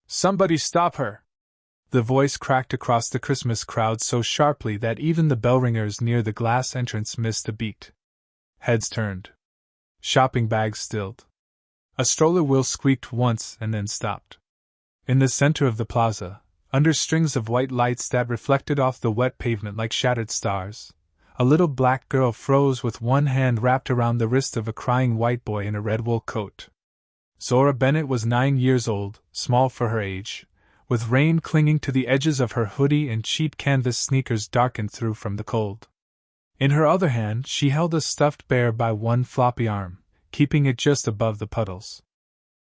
Somebody stop her! The voice cracked across the Christmas crowd so sharply that even the bell ringers near the glass entrance missed a beat. Heads turned. Shopping bags stilled. A stroller wheel squeaked once and then stopped. In the center of the plaza, under strings of white lights that reflected off the wet pavement like shattered stars, a little black girl froze with one hand wrapped around the wrist of a crying white boy in a red wool coat. Zora Bennett was 9 years old, small for her age, with rain clinging to the edges of her hoodie and cheap canvas sneakers darkened through from the cold. In her other hand she held a stuffed bear by one floppy arm, keeping it just above the puddles.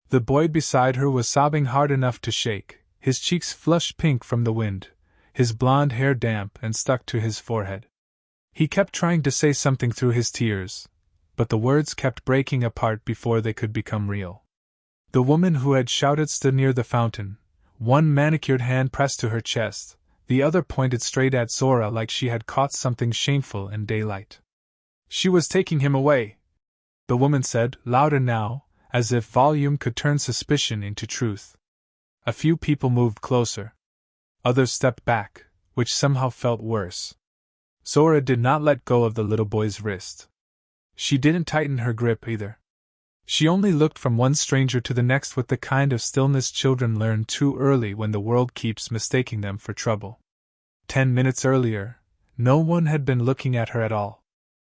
The boy beside her was sobbing hard enough to shake, his cheeks flushed pink from the wind, his blonde hair damp and stuck to his forehead. He kept trying to say something through his tears, but the words kept breaking apart before they could become real. The woman who had shouted stood near the fountain, one manicured hand pressed to her chest, the other pointed straight at Zora like she had caught something shameful in daylight. "She was taking him away," the woman said, louder now, as if volume could turn suspicion into truth. A few people moved closer. Others stepped back, which somehow felt worse. Zora did not let go of the little boy's wrist. She didn't tighten her grip either. She only looked from one stranger to the next with the kind of stillness children learn too early when the world keeps mistaking them for trouble. 10 minutes earlier, no one had been looking at her at all.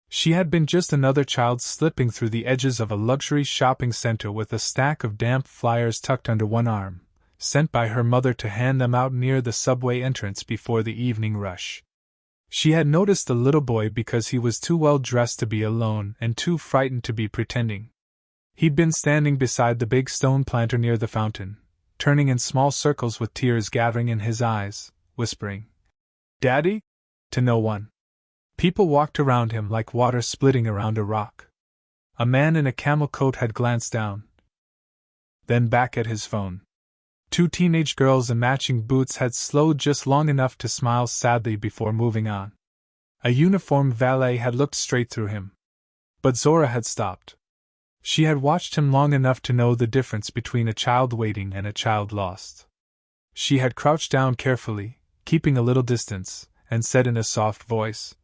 She had been just another child slipping through the edges of a luxury shopping center with a stack of damp flyers tucked under one arm, sent by her mother to hand them out near the subway entrance before the evening rush. She had noticed the little boy because he was too well dressed to be alone and too frightened to be pretending. He'd been standing beside the big stone planter near the fountain, turning in small circles with tears gathering in his eyes, whispering, "Daddy?" to no one. People walked around him like water splitting around a rock. A man in a camel coat had glanced down, then back at his phone. 2 teenage girls in matching boots had slowed just long enough to smile sadly before moving on. A uniformed valet had looked straight through him. But Zora had stopped. She had watched him long enough to know the difference between a child waiting and a child lost. She had crouched down carefully, keeping a little distance, and said in a soft voice,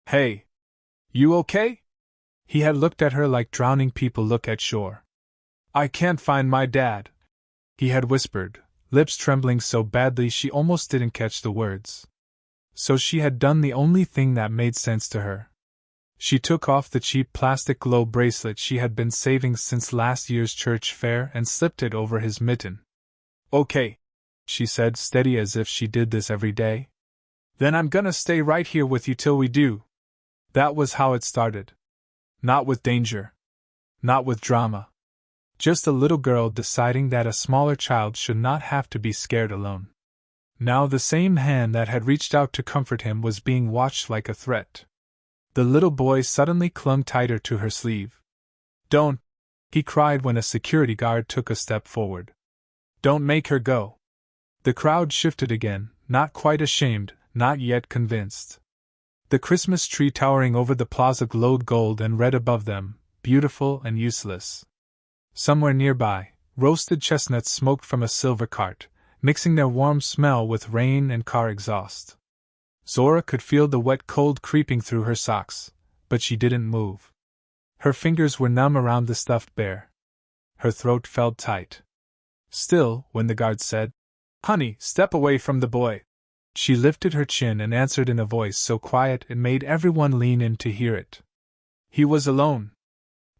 "Hey! You okay?" He had looked at her like drowning people look at shore. "I can't find my dad," he had whispered, lips trembling so badly she almost didn't catch the words. So she had done the only thing that made sense to her. She took off the cheap plastic glow bracelet she had been saving since last year's church fair and slipped it over his mitten. "Okay," she said, steady as if she did this every day. "Then I'm gonna stay right here with you till we do." That was how it started. Not with danger. Not with drama. Just a little girl deciding that a smaller child should not have to be scared alone. Now the same hand that had reached out to comfort him was being watched like a threat. The little boy suddenly clung tighter to her sleeve. "Don't!" he cried when a security guard took a step forward. "Don't make her go." The crowd shifted again, not quite ashamed, not yet convinced. The Christmas tree towering over the plaza glowed gold and red above them, beautiful and useless. Somewhere nearby, roasted chestnuts smoked from a silver cart, mixing their warm smell with rain and car exhaust. Zora could feel the wet cold creeping through her socks, but she didn't move. Her fingers were numb around the stuffed bear. Her throat felt tight. Still, when the guard said, "Honey, step away from the boy," she lifted her chin and answered in a voice so quiet it made everyone lean in to hear it. He was alone.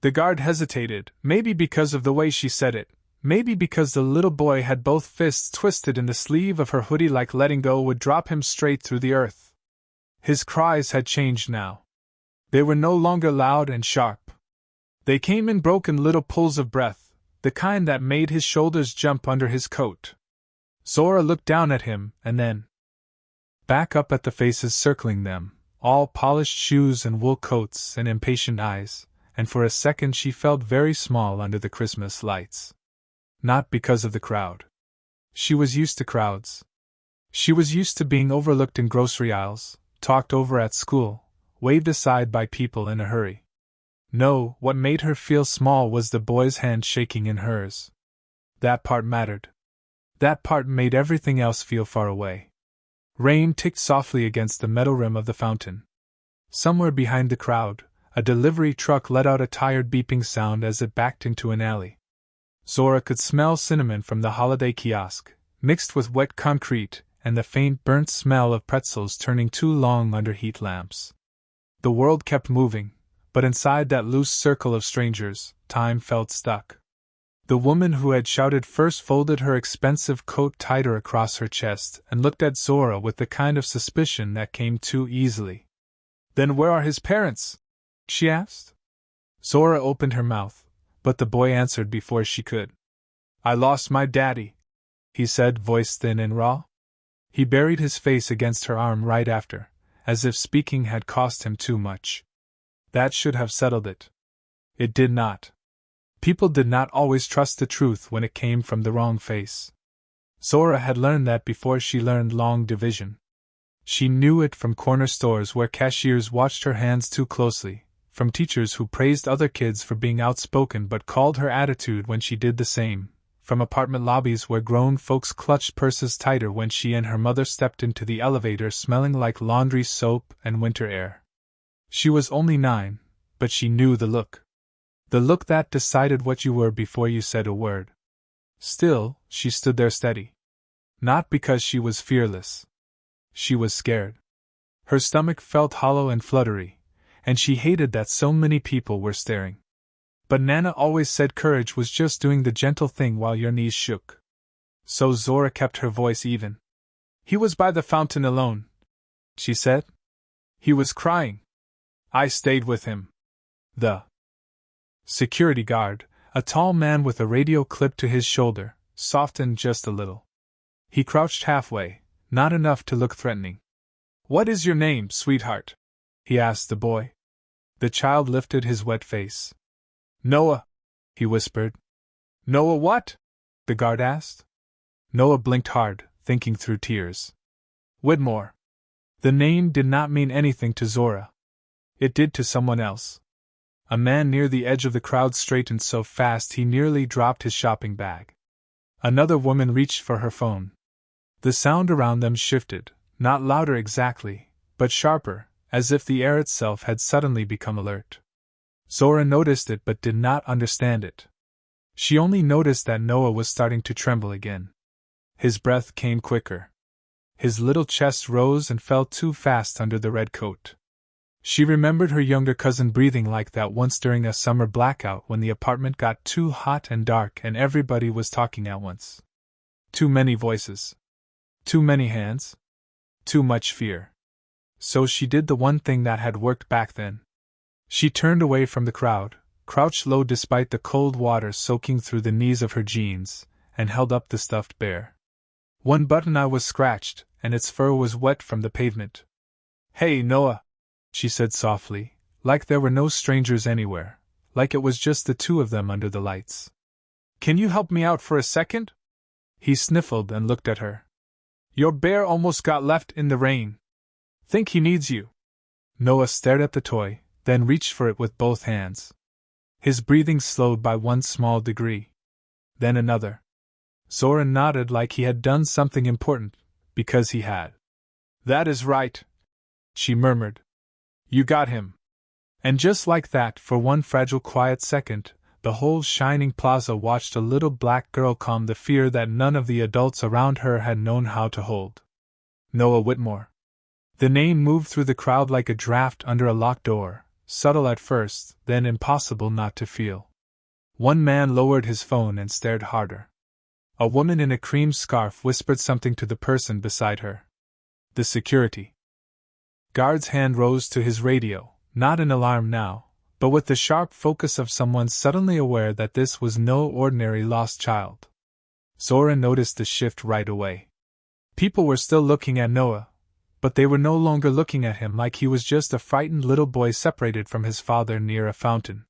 The guard hesitated, maybe because of the way she said it, maybe because the little boy had both fists twisted in the sleeve of her hoodie like letting go would drop him straight through the earth. His cries had changed now. They were no longer loud and sharp. They came in broken little pulls of breath, the kind that made his shoulders jump under his coat. Zora looked down at him, and then back up at the faces circling them, all polished shoes and wool coats and impatient eyes, and for a second she felt very small under the Christmas lights. Not because of the crowd. She was used to crowds. She was used to being overlooked in grocery aisles, talked over at school, waved aside by people in a hurry. No, what made her feel small was the boy's hand shaking in hers. That part mattered. That part made everything else feel far away. Rain ticked softly against the metal rim of the fountain. Somewhere behind the crowd, a delivery truck let out a tired beeping sound as it backed into an alley. Zora could smell cinnamon from the holiday kiosk, mixed with wet concrete and the faint burnt smell of pretzels turning too long under heat lamps. The world kept moving, but inside that loose circle of strangers, time felt stuck. The woman who had shouted first folded her expensive coat tighter across her chest and looked at Zora with the kind of suspicion that came too easily. "Then where are his parents?" she asked. Zora opened her mouth, but the boy answered before she could. "I lost my daddy," he said, voice thin and raw. He buried his face against her arm right after, as if speaking had cost him too much. That should have settled it. It did not. People did not always trust the truth when it came from the wrong face. Zora had learned that before she learned long division. She knew it from corner stores where cashiers watched her hands too closely, from teachers who praised other kids for being outspoken but called her attitude when she did the same, from apartment lobbies where grown folks clutched purses tighter when she and her mother stepped into the elevator smelling like laundry soap and winter air. She was only 9, but she knew the look. The look that decided what you were before you said a word. Still, she stood there steady. Not because she was fearless. She was scared. Her stomach felt hollow and fluttery, and she hated that so many people were staring. But Nana always said courage was just doing the gentle thing while your knees shook. So Zora kept her voice even. "He was by the fountain alone," she said. "He was crying. I stayed with him." The security guard, a tall man with a radio clipped to his shoulder, softened just a little. He crouched halfway, not enough to look threatening. "What is your name, sweetheart?" he asked the boy. The child lifted his wet face. "Noah," he whispered. "Noah what?" the guard asked. Noah blinked hard, thinking through tears. "Whitmore." The name did not mean anything to Zora. It did to someone else. A man near the edge of the crowd straightened so fast he nearly dropped his shopping bag. Another woman reached for her phone. The sound around them shifted, not louder exactly, but sharper, as if the air itself had suddenly become alert. Zora noticed it but did not understand it. She only noticed that Noah was starting to tremble again. His breath came quicker. His little chest rose and fell too fast under the red coat. She remembered her younger cousin breathing like that once during a summer blackout when the apartment got too hot and dark and everybody was talking at once. Too many voices. Too many hands. Too much fear. So she did the one thing that had worked back then. She turned away from the crowd, crouched low despite the cold water soaking through the knees of her jeans, and held up the stuffed bear. One button-eye was scratched, and its fur was wet from the pavement. "Hey, Noah," she said softly, like there were no strangers anywhere, like it was just the two of them under the lights. "Can you help me out for a second?" He sniffled and looked at her. "Your bear almost got left in the rain. Think he needs you." Noah stared at the toy, then reached for it with both hands. His breathing slowed by one small degree. Then another. Zora nodded like he had done something important, because he had. "That is right," she murmured. "You got him." And just like that, for one fragile quiet second, the whole shining plaza watched a little black girl calm the fear that none of the adults around her had known how to hold. Noah Whitmore. The name moved through the crowd like a draft under a locked door, subtle at first, then impossible not to feel. One man lowered his phone and stared harder. A woman in a cream scarf whispered something to the person beside her. The security guard's hand rose to his radio, not in alarm now, but with the sharp focus of someone suddenly aware that this was no ordinary lost child. Zora noticed the shift right away. People were still looking at Noah, but they were no longer looking at him like he was just a frightened little boy separated from his father near a fountain.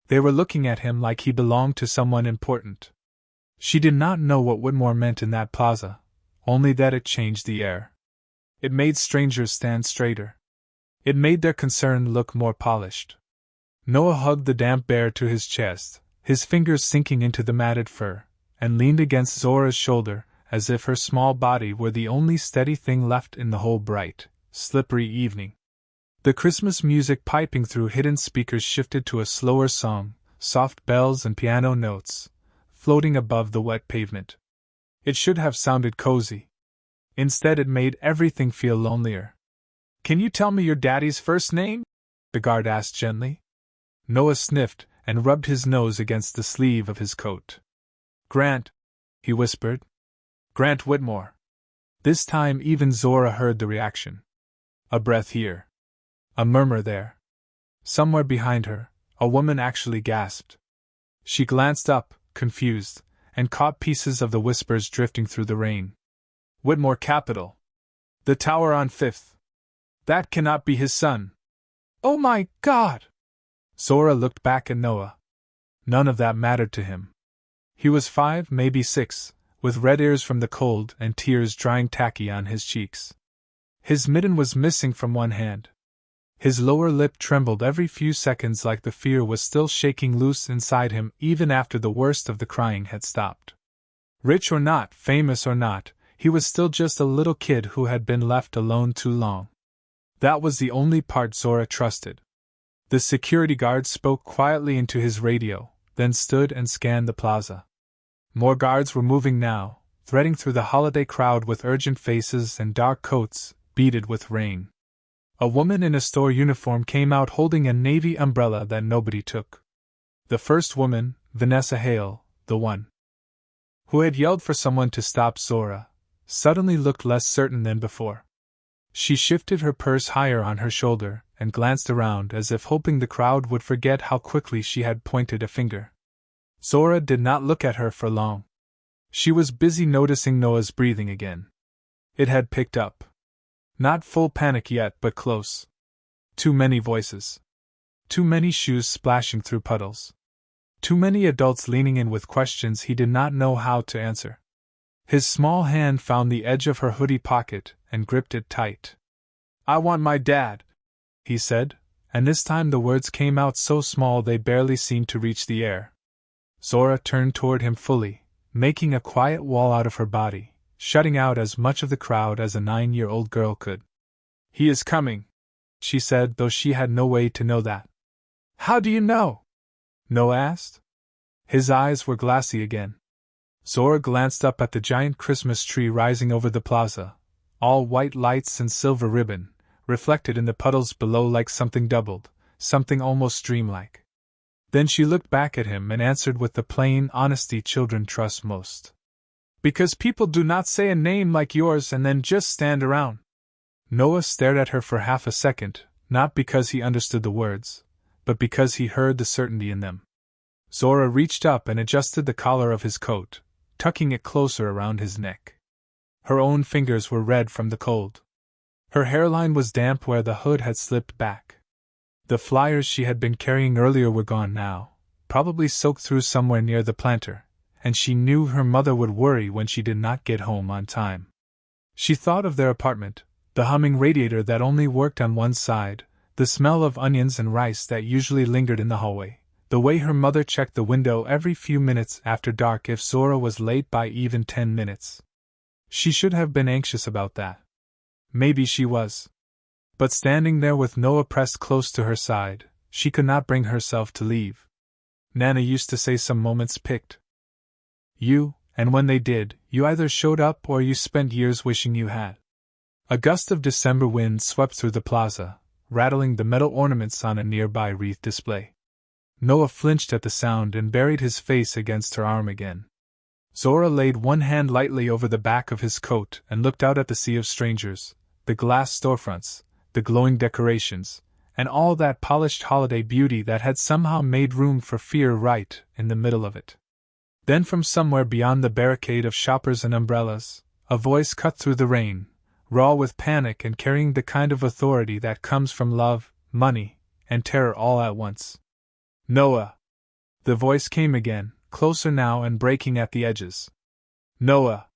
They were looking at him like he belonged to someone important. She did not know what Whitmore meant in that plaza, only that it changed the air. It made strangers stand straighter. It made their concern look more polished. Noah hugged the damp bear to his chest, his fingers sinking into the matted fur, and leaned against Zora's shoulder, as if her small body were the only steady thing left in the whole bright, slippery evening. The Christmas music piping through hidden speakers shifted to a slower song, soft bells and piano notes, floating above the wet pavement. It should have sounded cozy. Instead, it made everything feel lonelier. "Can you tell me your daddy's first name?" the guard asked gently. Noah sniffed and rubbed his nose against the sleeve of his coat. "Grant," he whispered. "Grant Whitmore." This time even Zora heard the reaction. A breath here. A murmur there. Somewhere behind her, a woman actually gasped. She glanced up, confused, and caught pieces of the whispers drifting through the rain. "Whitmore Capital. The tower on 5th. That cannot be his son." "Oh my God!" Zora looked back at Noah. None of that mattered to him. He was 5, maybe 6, with red ears from the cold and tears drying tacky on his cheeks. His mitten was missing from one hand. His lower lip trembled every few seconds like the fear was still shaking loose inside him even after the worst of the crying had stopped. Rich or not, famous or not, he was still just a little kid who had been left alone too long. That was the only part Zora trusted. The security guard spoke quietly into his radio, then stood and scanned the plaza. More guards were moving now, threading through the holiday crowd with urgent faces and dark coats, beaded with rain. A woman in a store uniform came out holding a navy umbrella that nobody took. The first woman, Vanessa Hale, the one who had yelled for someone to stop Zora, suddenly looked less certain than before. She shifted her purse higher on her shoulder and glanced around as if hoping the crowd would forget how quickly she had pointed a finger. Zora did not look at her for long. She was busy noticing Noah's breathing again. It had picked up. Not full panic yet, but close. Too many voices. Too many shoes splashing through puddles. Too many adults leaning in with questions he did not know how to answer. His small hand found the edge of her hoodie pocket and gripped it tight. "I want my dad," he said, and this time the words came out so small they barely seemed to reach the air. Zora turned toward him fully, making a quiet wall out of her body, shutting out as much of the crowd as a 9-year-old girl could. "He is coming," she said, though she had no way to know that. "How do you know?" Noah asked. His eyes were glassy again. Zora glanced up at the giant Christmas tree rising over the plaza, all white lights and silver ribbon, reflected in the puddles below like something doubled, something almost dreamlike. Then she looked back at him and answered with the plain honesty children trust most. "Because people do not say a name like yours and then just stand around." Noah stared at her for half a second, not because he understood the words, but because he heard the certainty in them. Zora reached up and adjusted the collar of his coat, tucking it closer around his neck. Her own fingers were red from the cold. Her hairline was damp where the hood had slipped back. The flyers she had been carrying earlier were gone now, probably soaked through somewhere near the planter, and she knew her mother would worry when she did not get home on time. She thought of their apartment, the humming radiator that only worked on one side, the smell of onions and rice that usually lingered in the hallway, the way her mother checked the window every few minutes after dark if Zora was late by even 10 minutes. She should have been anxious about that. Maybe she was. But standing there with Noah pressed close to her side, she could not bring herself to leave. Nana used to say some moments picked you, and when they did, you either showed up or you spent years wishing you had. A gust of December wind swept through the plaza, rattling the metal ornaments on a nearby wreath display. Noah flinched at the sound and buried his face against her arm again. Zora laid one hand lightly over the back of his coat and looked out at the sea of strangers, the glass storefronts, the glowing decorations, and all that polished holiday beauty that had somehow made room for fear right in the middle of it. Then from somewhere beyond the barricade of shoppers and umbrellas, a voice cut through the rain, raw with panic and carrying the kind of authority that comes from love, money, and terror all at once. "Noah!" The voice came again, closer now and breaking at the edges. "Noah!"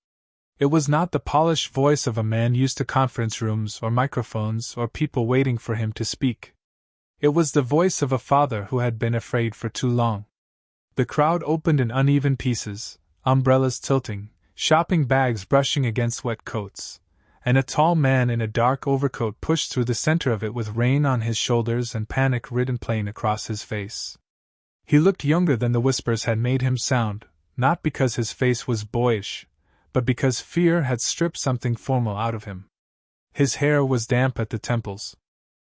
It was not the polished voice of a man used to conference rooms or microphones or people waiting for him to speak. It was the voice of a father who had been afraid for too long. The crowd opened in uneven pieces, umbrellas tilting, shopping bags brushing against wet coats, and a tall man in a dark overcoat pushed through the center of it with rain on his shoulders and panic written plain across his face. He looked younger than the whispers had made him sound, not because his face was boyish, but because fear had stripped something formal out of him. His hair was damp at the temples.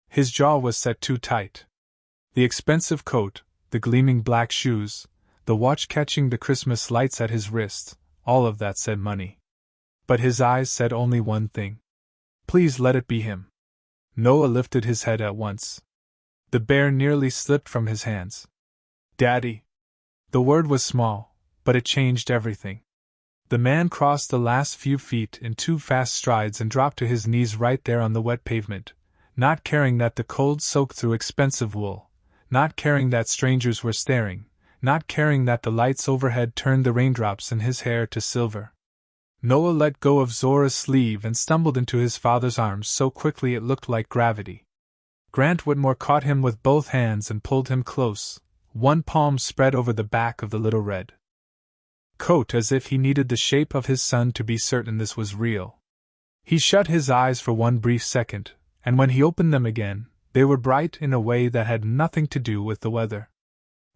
His jaw was set too tight. The expensive coat, the gleaming black shoes, the watch catching the Christmas lights at his wrist, all of that said money. But his eyes said only one thing. Please let it be him. Noah lifted his head at once. The bear nearly slipped from his hands. Daddy. The word was small, but it changed everything. The man crossed the last few feet in 2 fast strides and dropped to his knees right there on the wet pavement, not caring that the cold soaked through expensive wool, not caring that strangers were staring, not caring that the lights overhead turned the raindrops in his hair to silver. Noah let go of Zora's sleeve and stumbled into his father's arms so quickly it looked like gravity. Grant Whitmore caught him with both hands and pulled him close, one palm spread over the back of the little red coat as if he needed the shape of his son to be certain this was real. He shut his eyes for one brief second, and when he opened them again, they were bright in a way that had nothing to do with the weather.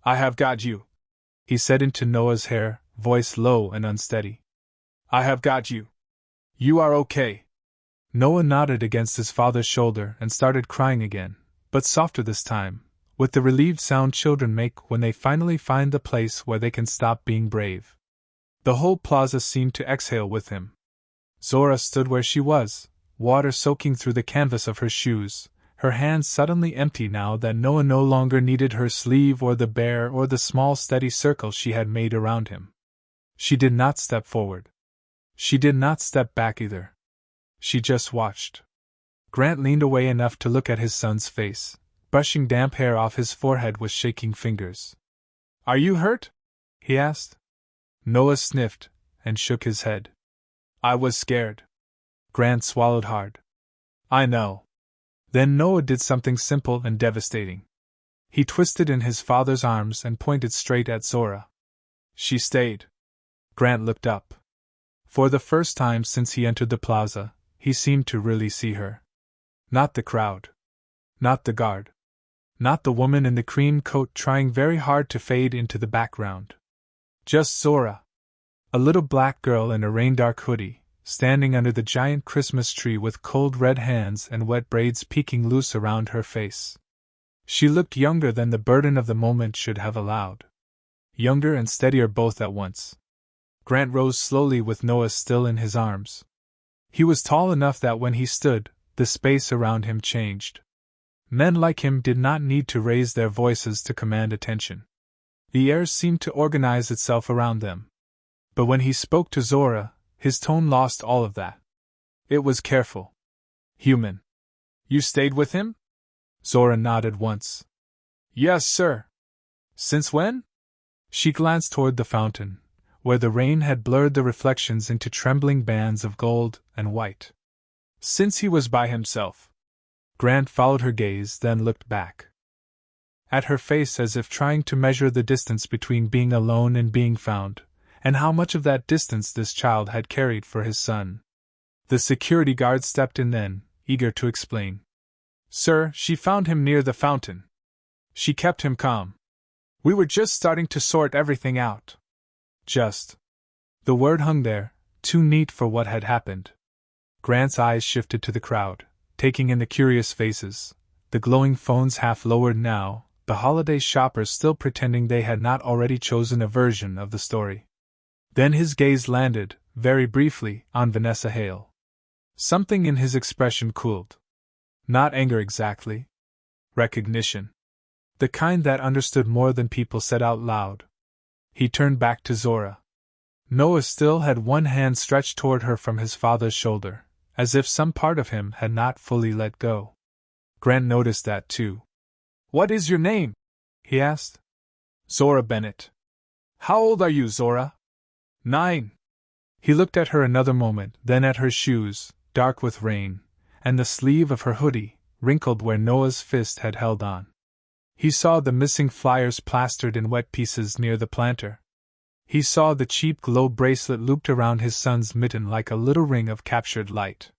I have got you, he said into Noah's hair, voice low and unsteady. I have got you. You are okay. Noah nodded against his father's shoulder and started crying again, but softer this time, with the relieved sound children make when they finally find the place where they can stop being brave. The whole plaza seemed to exhale with him. Zora stood where she was, water soaking through the canvas of her shoes, her hands suddenly empty now that Noah no longer needed her sleeve or the bear or the small steady circle she had made around him. She did not step forward. She did not step back either. She just watched. Grant leaned away enough to look at his son's face, brushing damp hair off his forehead with shaking fingers. Are you hurt? He asked. Noah sniffed and shook his head. I was scared. Grant swallowed hard. I know. Then Noah did something simple and devastating. He twisted in his father's arms and pointed straight at Zora. She stayed. Grant looked up. For the first time since he entered the plaza, he seemed to really see her. Not the crowd. Not the guard. Not the woman in the cream coat trying very hard to fade into the background. Just Zora. A little black girl in a rain-dark hoodie, standing under the giant Christmas tree with cold red hands and wet braids peeking loose around her face. She looked younger than the burden of the moment should have allowed. Younger and steadier both at once. Grant rose slowly with Noah still in his arms. He was tall enough that when he stood, the space around him changed. Men like him did not need to raise their voices to command attention. The air seemed to organize itself around them. But when he spoke to Zora, his tone lost all of that. It was careful. Human. You stayed with him? Zora nodded once. Yes, sir. Since when? She glanced toward the fountain, where the rain had blurred the reflections into trembling bands of gold and white. Since he was by himself. Grant followed her gaze, then looked back at her face as if trying to measure the distance between being alone and being found, and how much of that distance this child had carried for his son. The security guard stepped in then, eager to explain. Sir, she found him near the fountain. She kept him calm. We were just starting to sort everything out. Just. The word hung there, too neat for what had happened. Grant's eyes shifted to the crowd, taking in the curious faces, the glowing phones half lowered now, the holiday shoppers still pretending they had not already chosen a version of the story. Then his gaze landed, very briefly, on Vanessa Hale. Something in his expression cooled. Not anger exactly. Recognition. The kind that understood more than people said out loud. He turned back to Zora. Noah still had one hand stretched toward her from his father's shoulder, as if some part of him had not fully let go. Grant noticed that too. What is your name? He asked. Zora Bennett. How old are you, Zora? 9. He looked at her another moment, then at her shoes, dark with rain, and the sleeve of her hoodie, wrinkled where Noah's fist had held on. He saw the missing flyers plastered in wet pieces near the planter. He saw the cheap glow bracelet looped around his son's mitten like a little ring of captured light.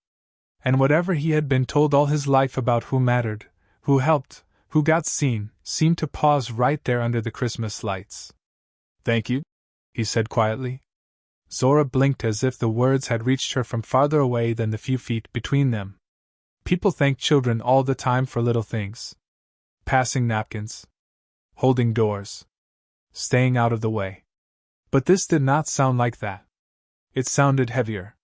And whatever he had been told all his life about who mattered, who helped, who got seen, seemed to pause right there under the Christmas lights. "Thank you," he said quietly. Zora blinked as if the words had reached her from farther away than the few feet between them. People thank children all the time for little things. Passing napkins. Holding doors. Staying out of the way. But this did not sound like that. It sounded heavier.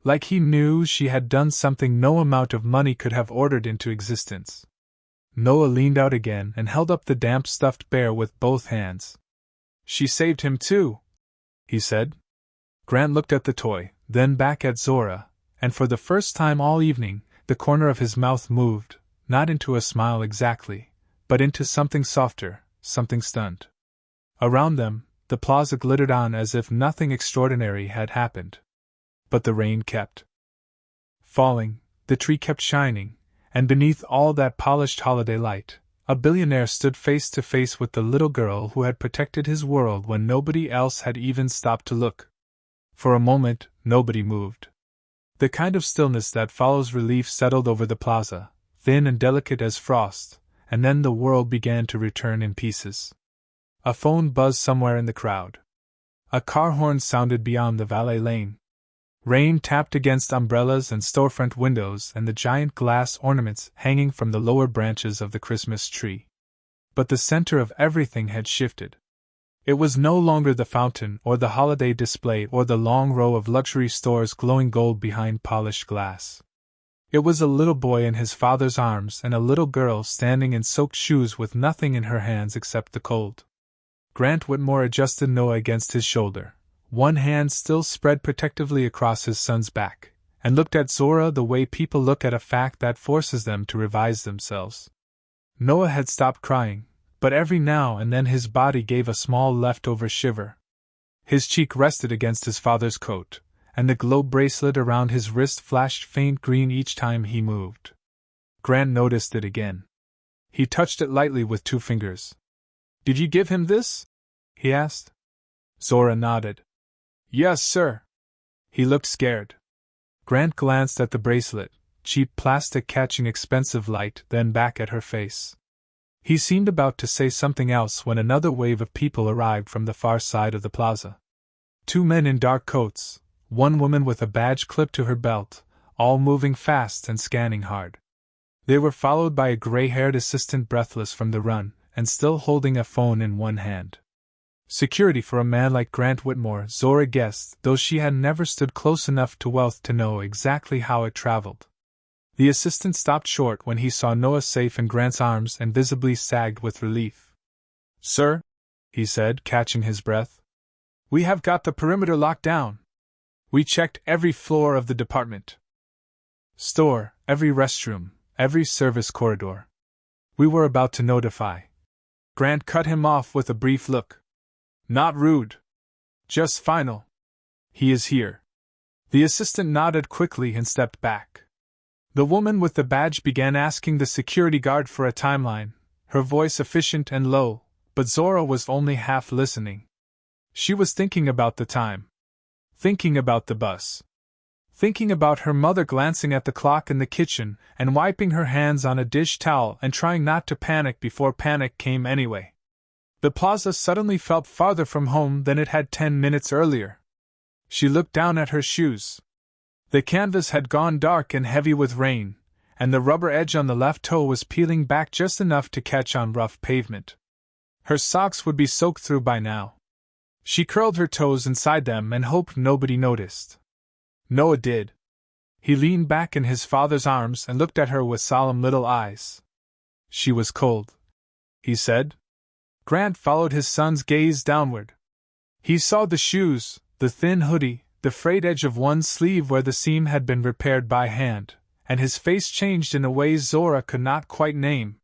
Like he knew she had done something no amount of money could have ordered into existence. Noah leaned out again and held up the damp stuffed bear with both hands. "She saved him too," he said. Grant looked at the toy, then back at Zora, and for the first time all evening, the corner of his mouth moved, not into a smile exactly, but into something softer, something stunned. Around them, the plaza glittered on as if nothing extraordinary had happened. But the rain kept falling, the tree kept shining, and beneath all that polished holiday light, a billionaire stood face to face with the little girl who had protected his world when nobody else had even stopped to look. For a moment, nobody moved. The kind of stillness that follows relief settled over the plaza, thin and delicate as frost, and then the world began to return in pieces. A phone buzzed somewhere in the crowd. A car horn sounded beyond the valet lane. Rain tapped against umbrellas and storefront windows and the giant glass ornaments hanging from the lower branches of the Christmas tree. But the center of everything had shifted. It was no longer the fountain or the holiday display or the long row of luxury stores glowing gold behind polished glass. It was a little boy in his father's arms and a little girl standing in soaked shoes with nothing in her hands except the cold. Grant Whitmore adjusted Noah against his shoulder, one hand still spread protectively across his son's back, and looked at Zora the way people look at a fact that forces them to revise themselves. Noah had stopped crying, but every now and then his body gave a small leftover shiver. His cheek rested against his father's coat, and the glow bracelet around his wrist flashed faint green each time he moved. Grant noticed it again. He touched it lightly with 2 fingers. "Did you give him this?" he asked. Zora nodded. "Yes, sir." He looked scared. Grant glanced at the bracelet, cheap plastic catching expensive light, then back at her face. He seemed about to say something else when another wave of people arrived from the far side of the plaza. 2 men in dark coats, 1 woman with a badge clipped to her belt, all moving fast and scanning hard. They were followed by a gray-haired assistant breathless from the run, and still holding a phone in one hand. Security for a man like Grant Whitmore, Zora guessed, though she had never stood close enough to wealth to know exactly how it traveled. The assistant stopped short when he saw Noah safe in Grant's arms and visibly sagged with relief. "Sir," he said, catching his breath, "we have got the perimeter locked down. We checked every floor of the department store, every restroom, every service corridor. We were about to notify." Grant cut him off with a brief look. "Not rude. Just final. He is here." The assistant nodded quickly and stepped back. The woman with the badge began asking the security guard for a timeline, her voice efficient and low, but Zora was only half listening. She was thinking about the time. Thinking about the bus. Thinking about her mother glancing at the clock in the kitchen and wiping her hands on a dish towel and trying not to panic before panic came anyway. The plaza suddenly felt farther from home than it had 10 minutes earlier. She looked down at her shoes. The canvas had gone dark and heavy with rain, and the rubber edge on the left toe was peeling back just enough to catch on rough pavement. Her socks would be soaked through by now. She curled her toes inside them and hoped nobody noticed. Noah did. He leaned back in his father's arms and looked at her with solemn little eyes. "She was cold," he said. Grant followed his son's gaze downward. He saw the shoes, the thin hoodie, the frayed edge of one sleeve where the seam had been repaired by hand, and his face changed in a way Zora could not quite name.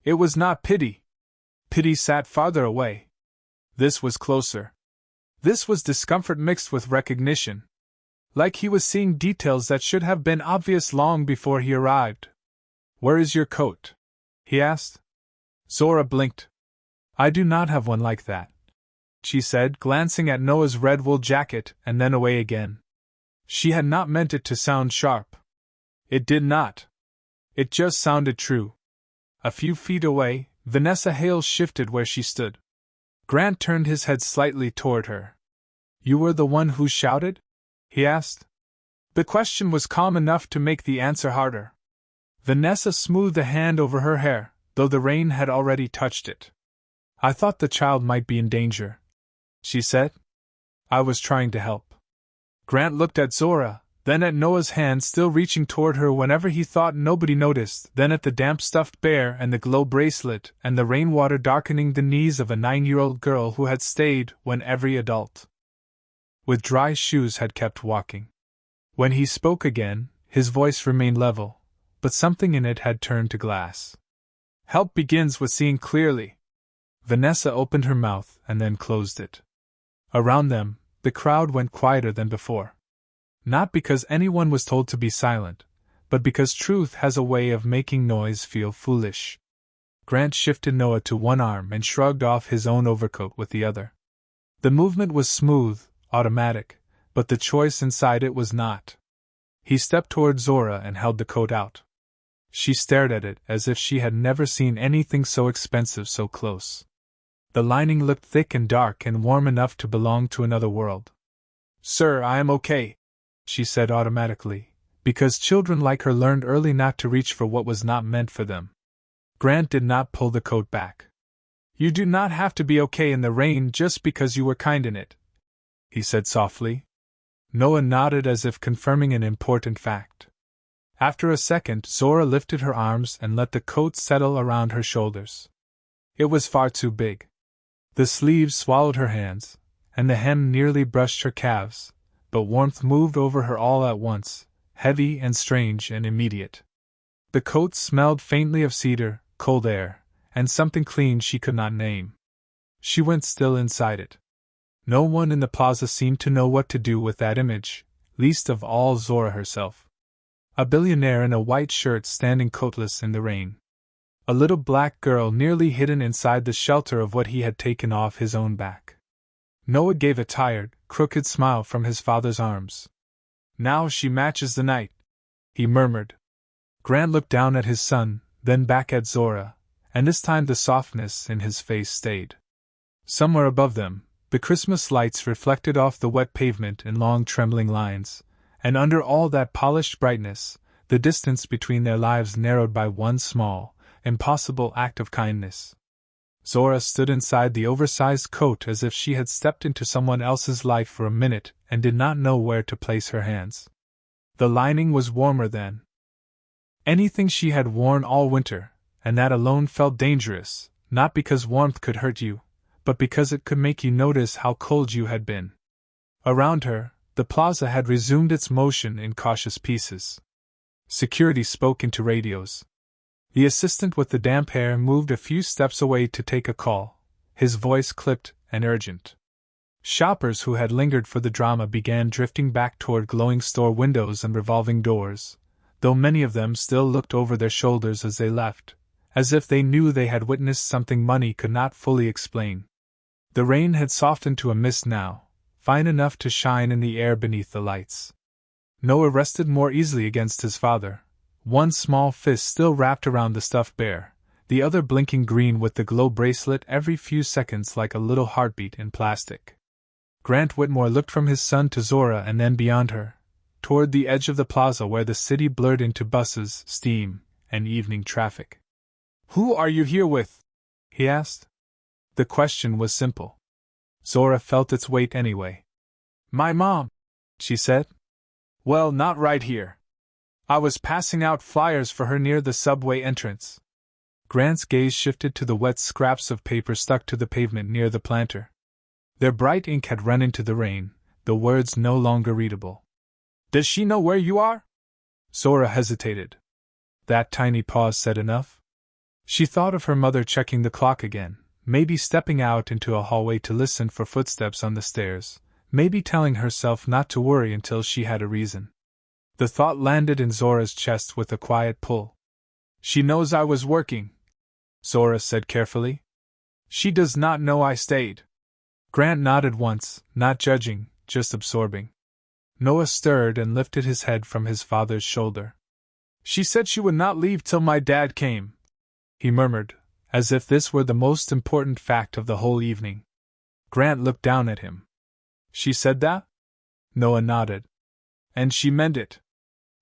It was not pity. Pity sat farther away. This was closer. This was discomfort mixed with recognition. Like he was seeing details that should have been obvious long before he arrived. "Where is your coat?" he asked. Zora blinked. "I do not have one like that. she said, glancing at Noah's red wool jacket and then away again. She had not meant it to sound sharp. It did not. It just sounded true. A few feet away, Vanessa Hale shifted where she stood. Grant turned his head slightly toward her. "You were the one who shouted?" he asked. The question was calm enough to make the answer harder. Vanessa smoothed a hand over her hair, though the rain had already touched it. "I thought the child might be in danger," she said. "I was trying to help." Grant looked at Zora, then at Noah's hand still reaching toward her whenever he thought nobody noticed, then at the damp stuffed bear and the glow bracelet and the rainwater darkening the knees of a 9-year-old girl who had stayed when every adult with dry shoes had kept walking. When he spoke again, his voice remained level, but something in it had turned to glass. "Help begins with seeing clearly." Vanessa opened her mouth and then closed it. Around them, the crowd went quieter than before. Not because anyone was told to be silent, but because truth has a way of making noise feel foolish. Grant shifted Noah to one arm and shrugged off his own overcoat with the other. The movement was smooth, automatic, but the choice inside it was not. He stepped toward Zora and held the coat out. She stared at it as if she had never seen anything so expensive so close. The lining looked thick and dark and warm enough to belong to another world. "Sir, I am okay," she said automatically, because children like her learned early not to reach for what was not meant for them. Grant did not pull the coat back. "You do not have to be okay in the rain just because you were kind in it," he said softly. Noah nodded as if confirming an important fact. After a second, Zora lifted her arms and let the coat settle around her shoulders. It was far too big. The sleeves swallowed her hands, and the hem nearly brushed her calves, but warmth moved over her all at once, heavy and strange and immediate. The coat smelled faintly of cedar, cold air, and something clean she could not name. She went still inside it. No one in the plaza seemed to know what to do with that image, least of all Zora herself. A billionaire in a white shirt standing coatless in the rain. A little black girl nearly hidden inside the shelter of what he had taken off his own back. Noah gave a tired, crooked smile from his father's arms. "Now she matches the night," he murmured. Grant looked down at his son, then back at Zora, and this time the softness in his face stayed. Somewhere above them, the Christmas lights reflected off the wet pavement in long trembling lines, and under all that polished brightness, the distance between their lives narrowed by one small, impossible act of kindness. Zora stood inside the oversized coat as if she had stepped into someone else's life for a minute and did not know where to place her hands. The lining was warmer than anything she had worn all winter, and that alone felt dangerous, not because warmth could hurt you, but because it could make you notice how cold you had been. Around her, the plaza had resumed its motion in cautious pieces. Security spoke into radios. The assistant with the damp hair moved a few steps away to take a call, his voice clipped and urgent. Shoppers who had lingered for the drama began drifting back toward glowing store windows and revolving doors, though many of them still looked over their shoulders as they left, as if they knew they had witnessed something money could not fully explain. The rain had softened to a mist now, fine enough to shine in the air beneath the lights. Noah rested more easily against his father, one small fist still wrapped around the stuffed bear, the other blinking green with the glow bracelet every few seconds like a little heartbeat in plastic. Grant Whitmore looked from his son to Zora and then beyond her, toward the edge of the plaza where the city blurred into buses, steam, and evening traffic. "Who are you here with?" he asked. The question was simple. Zora felt its weight anyway. "My mom," she said. "Well, not right here. I was passing out flyers for her near the subway entrance." Grant's gaze shifted to the wet scraps of paper stuck to the pavement near the planter. Their bright ink had run into the rain, the words no longer readable. "Does she know where you are?" Zora hesitated. That tiny pause said enough. She thought of her mother checking the clock again, maybe stepping out into a hallway to listen for footsteps on the stairs, maybe telling herself not to worry until she had a reason. The thought landed in Zora's chest with a quiet pull. "She knows I was working," Zora said carefully. "She does not know I stayed." Grant nodded once, not judging, just absorbing. Noah stirred and lifted his head from his father's shoulder. She said she would not leave till my dad came, he murmured, as if this were the most important fact of the whole evening. Grant looked down at him. She said that? Noah nodded. And she meant it.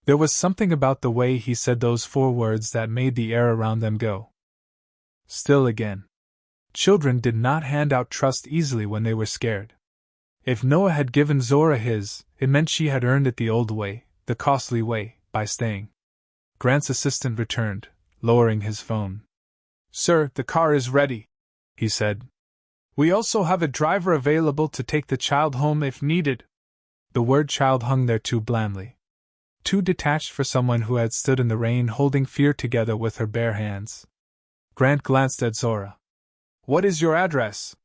There was something about the way he said those 4 words that made the air around them go still again. Children did not hand out trust easily when they were scared. If Noah had given Zora his, it meant she had earned it the old way, the costly way, by staying. Grant's assistant returned, lowering his phone. Sir, the car is ready, he said. We also have a driver available to take the child home if needed. The word child hung there too blandly. Too detached for someone who had stood in the rain holding fear together with her bare hands. Grant glanced at Zora. What is your address?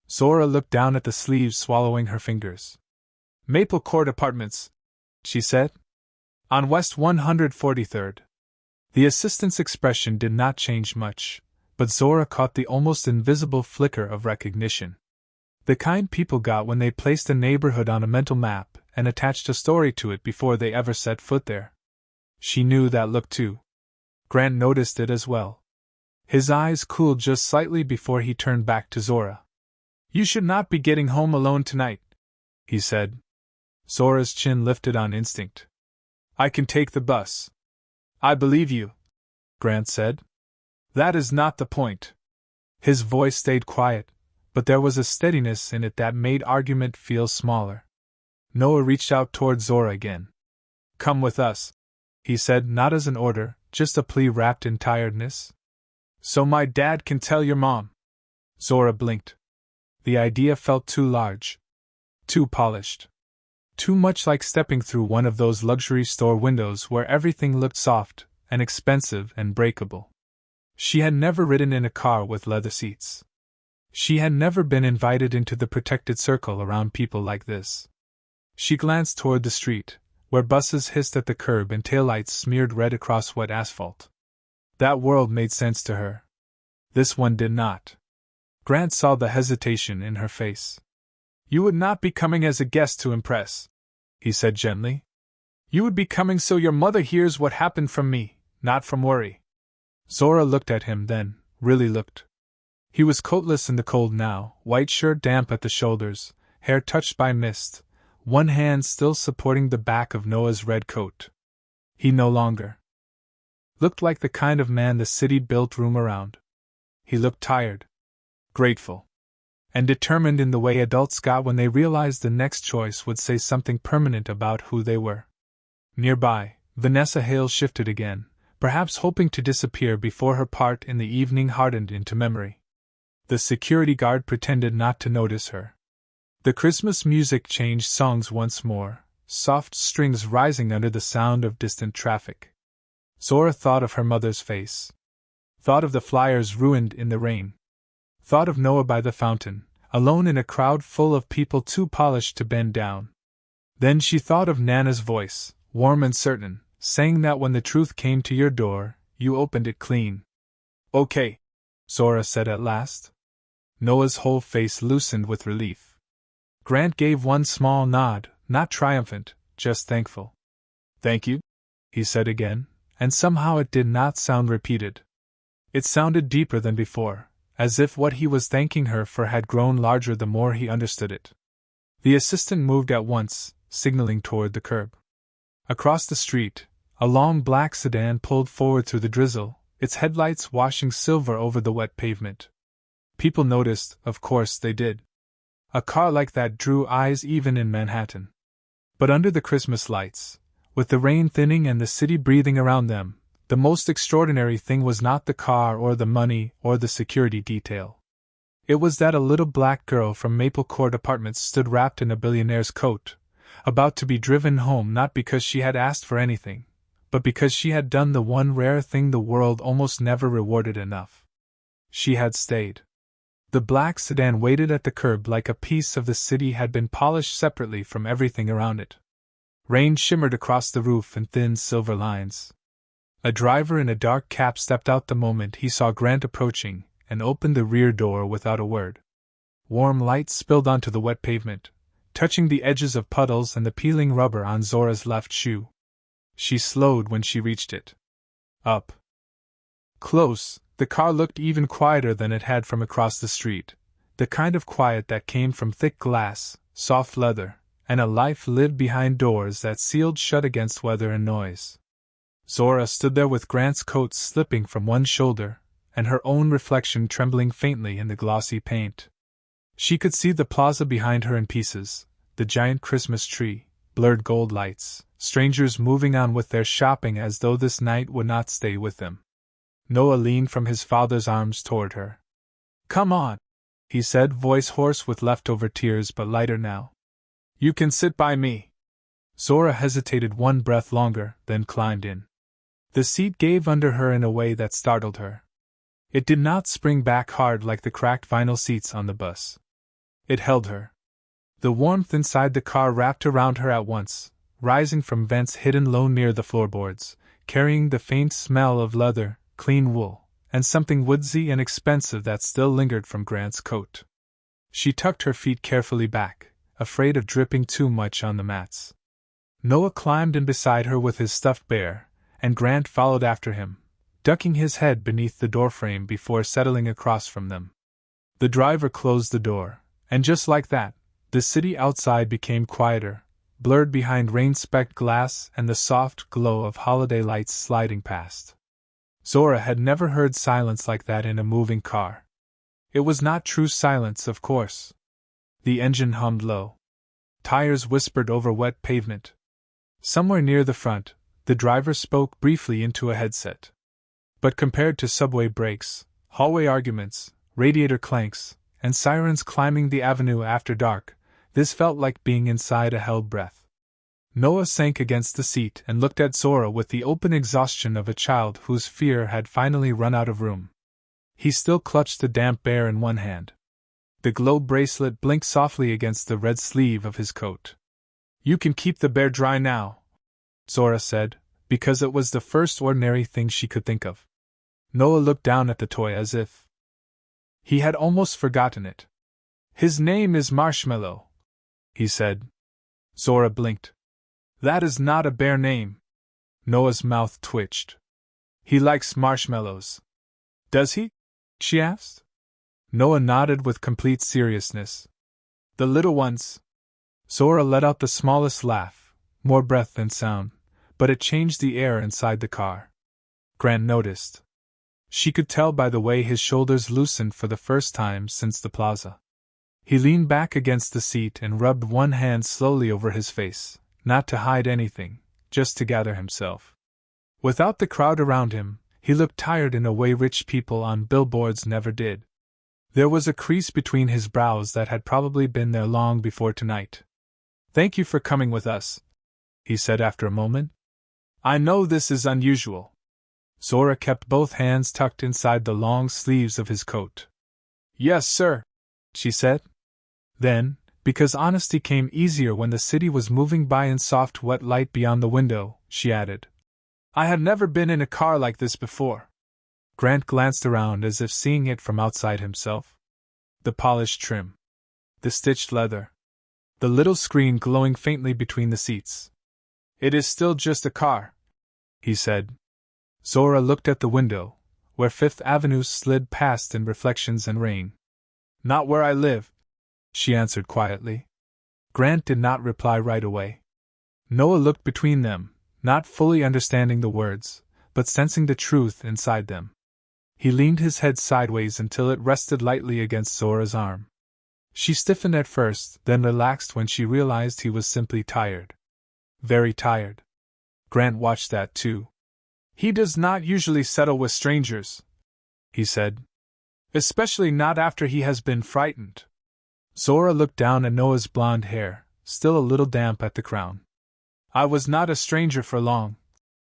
Zora looked down at the sleeves, swallowing her fingers. Maple Court Apartments, she said. On West 143rd. The assistant's expression did not change much, but Zora caught the almost invisible flicker of recognition. The kind people got when they placed a neighborhood on a mental map and attached a story to it before they ever set foot there. She knew that look too. Grant noticed it as well. His eyes cooled just slightly before he turned back to Zora. You should not be getting home alone tonight, he said. Zora's chin lifted on instinct. I can take the bus. I believe you, Grant said. That is not the point. His voice stayed quiet, but there was a steadiness in it that made argument feel smaller. Noah reached out toward Zora again. Come with us, he said, not as an order, just a plea wrapped in tiredness. So my dad can tell your mom. Zora blinked. The idea felt too large. Too polished. Too much like stepping through one of those luxury store windows where everything looked soft and expensive and breakable. She had never ridden in a car with leather seats. She had never been invited into the protected circle around people like this. She glanced toward the street, where buses hissed at the curb and taillights smeared red across wet asphalt. That world made sense to her. This one did not. Grant saw the hesitation in her face. You would not be coming as a guest to impress, he said gently. You would be coming so your mother hears what happened from me, not from worry. Zora looked at him then, really looked. He was coatless in the cold now, white shirt damp at the shoulders, hair touched by mist, one hand still supporting the back of Noah's red coat. He no longer looked like the kind of man the city built room around. He looked tired, grateful, and determined in the way adults got when they realized the next choice would say something permanent about who they were. Nearby, Vanessa Hale shifted again, perhaps hoping to disappear before her part in the evening hardened into memory. The security guard pretended not to notice her. The Christmas music changed songs once more, soft strings rising under the sound of distant traffic. Zora thought of her mother's face. Thought of the flyers ruined in the rain. Thought of Noah by the fountain, alone in a crowd full of people too polished to bend down. Then she thought of Nana's voice, warm and certain, saying that when the truth came to your door, you opened it clean. Okay, Zora said at last. Noah's whole face loosened with relief. Grant gave one small nod, not triumphant, just thankful. Thank you, he said again, and somehow it did not sound repeated. It sounded deeper than before, as if what he was thanking her for had grown larger the more he understood it. The assistant moved at once, signaling toward the curb. Across the street, a long black sedan pulled forward through the drizzle, its headlights washing silver over the wet pavement. People noticed, of course they did. A car like that drew eyes even in Manhattan. But under the Christmas lights, with the rain thinning and the city breathing around them, the most extraordinary thing was not the car or the money or the security detail. It was that a little black girl from Maple Court Apartments stood wrapped in a billionaire's coat, about to be driven home not because she had asked for anything, but because she had done the one rare thing the world almost never rewarded enough. She had stayed. The black sedan waited at the curb like a piece of the city had been polished separately from everything around it. Rain shimmered across the roof in thin silver lines. A driver in a dark cap stepped out the moment he saw Grant approaching and opened the rear door without a word. Warm light spilled onto the wet pavement, touching the edges of puddles and the peeling rubber on Zora's left shoe. She slowed when she reached it. Up close, the car looked even quieter than it had from across the street, the kind of quiet that came from thick glass, soft leather, and a life lived behind doors that sealed shut against weather and noise. Zora stood there with Grant's coat slipping from one shoulder, and her own reflection trembling faintly in the glossy paint. She could see the plaza behind her in pieces, the giant Christmas tree, blurred gold lights, strangers moving on with their shopping as though this night would not stay with them. Noah leaned from his father's arms toward her. "Come on," he said, voice hoarse with leftover tears but lighter now. "You can sit by me." Zora hesitated one breath longer, then climbed in. The seat gave under her in a way that startled her. It did not spring back hard like the cracked vinyl seats on the bus. It held her. The warmth inside the car wrapped around her at once, rising from vents hidden low near the floorboards, carrying the faint smell of leather, clean wool, and something woodsy and expensive that still lingered from Grant's coat. She tucked her feet carefully back, afraid of dripping too much on the mats. Noah climbed in beside her with his stuffed bear, and Grant followed after him, ducking his head beneath the doorframe before settling across from them. The driver closed the door, and just like that, the city outside became quieter, blurred behind rain-specked glass and the soft glow of holiday lights sliding past. Zora had never heard silence like that in a moving car. It was not true silence, of course. The engine hummed low. Tires whispered over wet pavement. Somewhere near the front, the driver spoke briefly into a headset. But compared to subway brakes, hallway arguments, radiator clanks, and sirens climbing the avenue after dark, this felt like being inside a held breath. Noah sank against the seat and looked at Zora with the open exhaustion of a child whose fear had finally run out of room. He still clutched the damp bear in one hand. The glow bracelet blinked softly against the red sleeve of his coat. "You can keep the bear dry now," Zora said, because it was the first ordinary thing she could think of. Noah looked down at the toy as if he had almost forgotten it. "His name is Marshmallow," he said. Zora blinked. "That is not a bear name." Noah's mouth twitched. "He likes marshmallows." "Does he?" she asked. Noah nodded with complete seriousness. "The little ones." Zora let out the smallest laugh, more breath than sound, but it changed the air inside the car. Grant noticed. She could tell by the way his shoulders loosened for the first time since the plaza. He leaned back against the seat and rubbed one hand slowly over his face, not to hide anything, just to gather himself. Without the crowd around him, he looked tired in a way rich people on billboards never did. There was a crease between his brows that had probably been there long before tonight. "Thank you for coming with us," he said after a moment. "I know this is unusual." Zora kept both hands tucked inside the long sleeves of his coat. "Yes, sir," she said. Then, because honesty came easier when the city was moving by in soft wet light beyond the window, she added, "I have never been in a car like this before." Grant glanced around as if seeing it from outside himself. The polished trim. The stitched leather. The little screen glowing faintly between the seats. "It is still just a car," he said. Zora looked at the window, where Fifth Avenue slid past in reflections and rain. "Not where I live," she answered quietly. Grant did not reply right away. Noah looked between them, not fully understanding the words, but sensing the truth inside them. He leaned his head sideways until it rested lightly against Zora's arm. She stiffened at first, then relaxed when she realized he was simply tired. Very tired. Grant watched that too. "He does not usually settle with strangers," he said. "Especially not after he has been frightened." Zora looked down at Noah's blonde hair, still a little damp at the crown. "I was not a stranger for long,"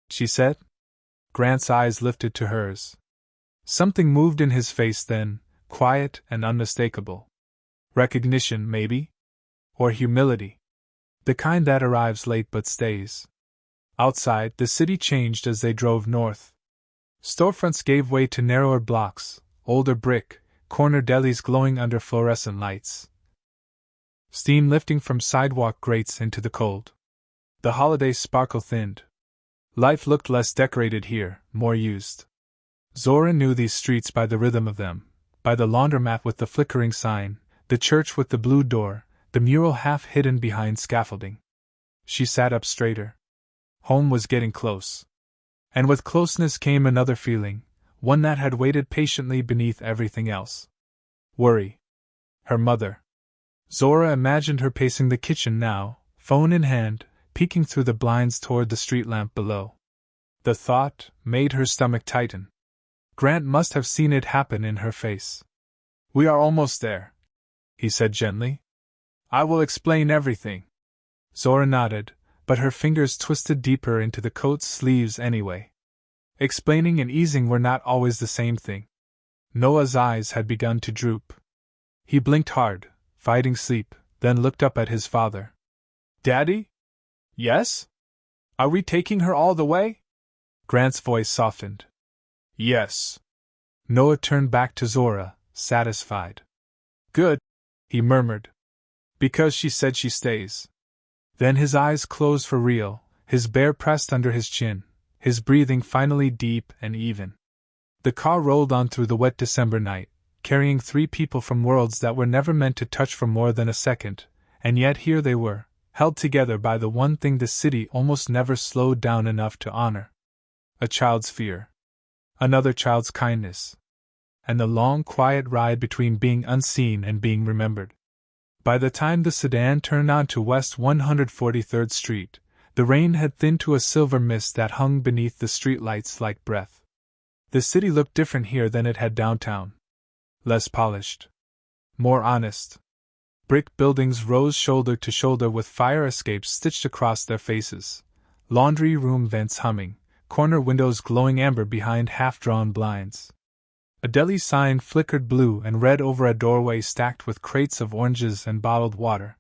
she said. Grant's eyes lifted to hers. Something moved in his face then, quiet and unmistakable. Recognition, maybe? Or humility. The kind that arrives late but stays. Outside, the city changed as they drove north. Storefronts gave way to narrower blocks, older brick, corner delis glowing under fluorescent lights. Steam lifting from sidewalk grates into the cold. The holiday sparkle thinned. Life looked less decorated here, more used. Zora knew these streets by the rhythm of them, by the laundromat with the flickering sign, the church with the blue door, the mural half hidden behind scaffolding. She sat up straighter. Home was getting close. And with closeness came another feeling, one that had waited patiently beneath everything else. Worry. Her mother. Zora imagined her pacing the kitchen now, phone in hand, peeking through the blinds toward the street lamp below. The thought made her stomach tighten. Grant must have seen it happen in her face. "We are almost there," he said gently. "I will explain everything." Zora nodded, but her fingers twisted deeper into the coat's sleeves anyway. Explaining and easing were not always the same thing. Noah's eyes had begun to droop. He blinked hard, fighting sleep, then looked up at his father. "Daddy? Yes? Are we taking her all the way?" Grant's voice softened. "Yes." Noah turned back to Zora, satisfied. "Good," he murmured. "Because she said she stays." Then his eyes closed for real, his bear pressed under his chin, his breathing finally deep and even. The car rolled on through the wet December night, carrying 3 people from worlds that were never meant to touch for more than a second, and yet here they were, held together by the one thing the city almost never slowed down enough to honor. A child's fear. Another child's kindness. And the long, quiet ride between being unseen and being remembered. By the time the sedan turned onto West 143rd Street, the rain had thinned to a silver mist that hung beneath the streetlights like breath. The city looked different here than it had downtown. Less polished. More honest. Brick buildings rose shoulder to shoulder with fire escapes stitched across their faces, laundry room vents humming, corner windows glowing amber behind half-drawn blinds. A deli sign flickered blue and red over a doorway stacked with crates of oranges and bottled water.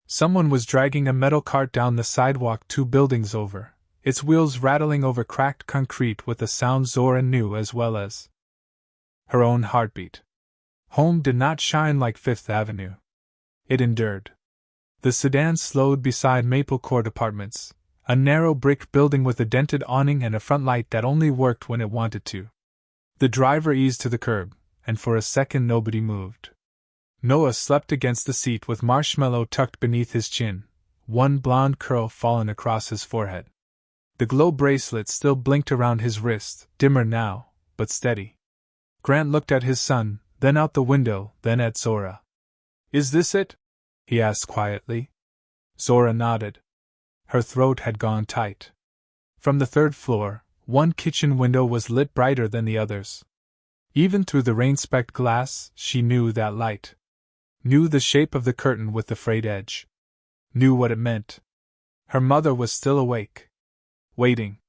Someone was dragging a metal cart down the sidewalk 2 buildings over, its wheels rattling over cracked concrete with a sound Zora knew as well as her own heartbeat. Home did not shine like Fifth Avenue. It endured. The sedan slowed beside Maple Court Apartments, a narrow brick building with a dented awning and a front light that only worked when it wanted to. The driver eased to the curb, and for a second nobody moved. Noah slept against the seat with marshmallow tucked beneath his chin, one blonde curl fallen across his forehead. The glow bracelet still blinked around his wrist, dimmer now, but steady. Grant looked at his son, then out the window, then at Zora. "Is this it?" he asked quietly. Zora nodded. Her throat had gone tight. From the 3rd floor, one kitchen window was lit brighter than the others. Even through the rain-specked glass, she knew that light. Knew the shape of the curtain with the frayed edge. Knew what it meant. Her mother was still awake. Waiting.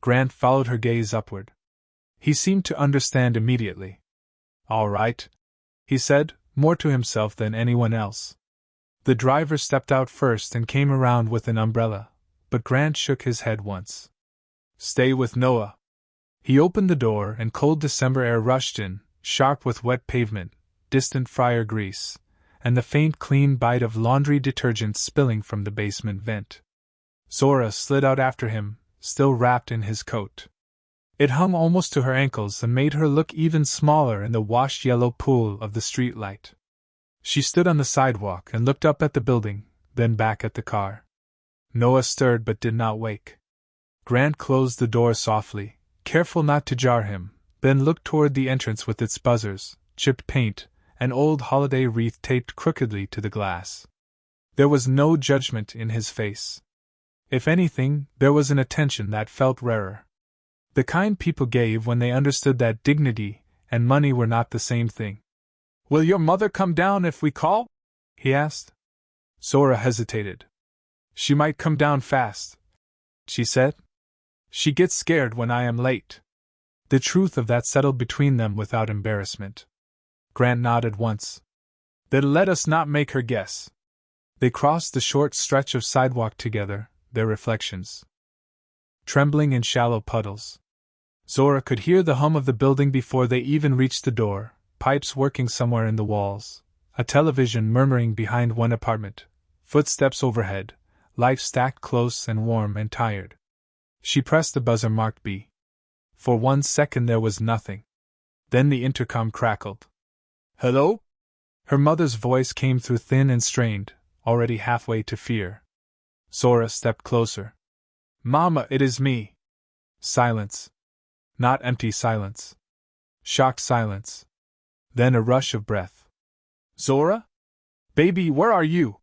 Grant followed her gaze upward. He seemed to understand immediately. "All right," he said, more to himself than anyone else. The driver stepped out first and came around with an umbrella, but Grant shook his head once. "Stay with Noah." He opened the door and cold December air rushed in, sharp with wet pavement, distant fryer grease, and the faint clean bite of laundry detergent spilling from the basement vent. Zora slid out after him, still wrapped in his coat. It hung almost to her ankles and made her look even smaller in the washed yellow pool of the streetlight. She stood on the sidewalk and looked up at the building, then back at the car. Noah stirred but did not wake. Grant closed the door softly, careful not to jar him, then looked toward the entrance with its buzzers, chipped paint, and old holiday wreath taped crookedly to the glass. There was no judgment in his face. If anything, there was an attention that felt rarer. The kind people gave when they understood that dignity and money were not the same thing. "Will your mother come down if we call?" he asked. Zora hesitated. "She might come down fast," she said. "She gets scared when I am late." The truth of that settled between them without embarrassment. Grant nodded once. "Then let us not make her guess." They crossed the short stretch of sidewalk together, their reflections trembling in shallow puddles. Zora could hear the hum of the building before they even reached the door, pipes working somewhere in the walls, a television murmuring behind one apartment, footsteps overhead, life stacked close and warm and tired. She pressed the buzzer marked B. For 1 second there was nothing. Then the intercom crackled. "Hello?" Her mother's voice came through thin and strained, already halfway to fear. Zora stepped closer. "Mama, it is me." Silence. Not empty silence. Shocked silence. Then a rush of breath. "Zora? Baby, where are you?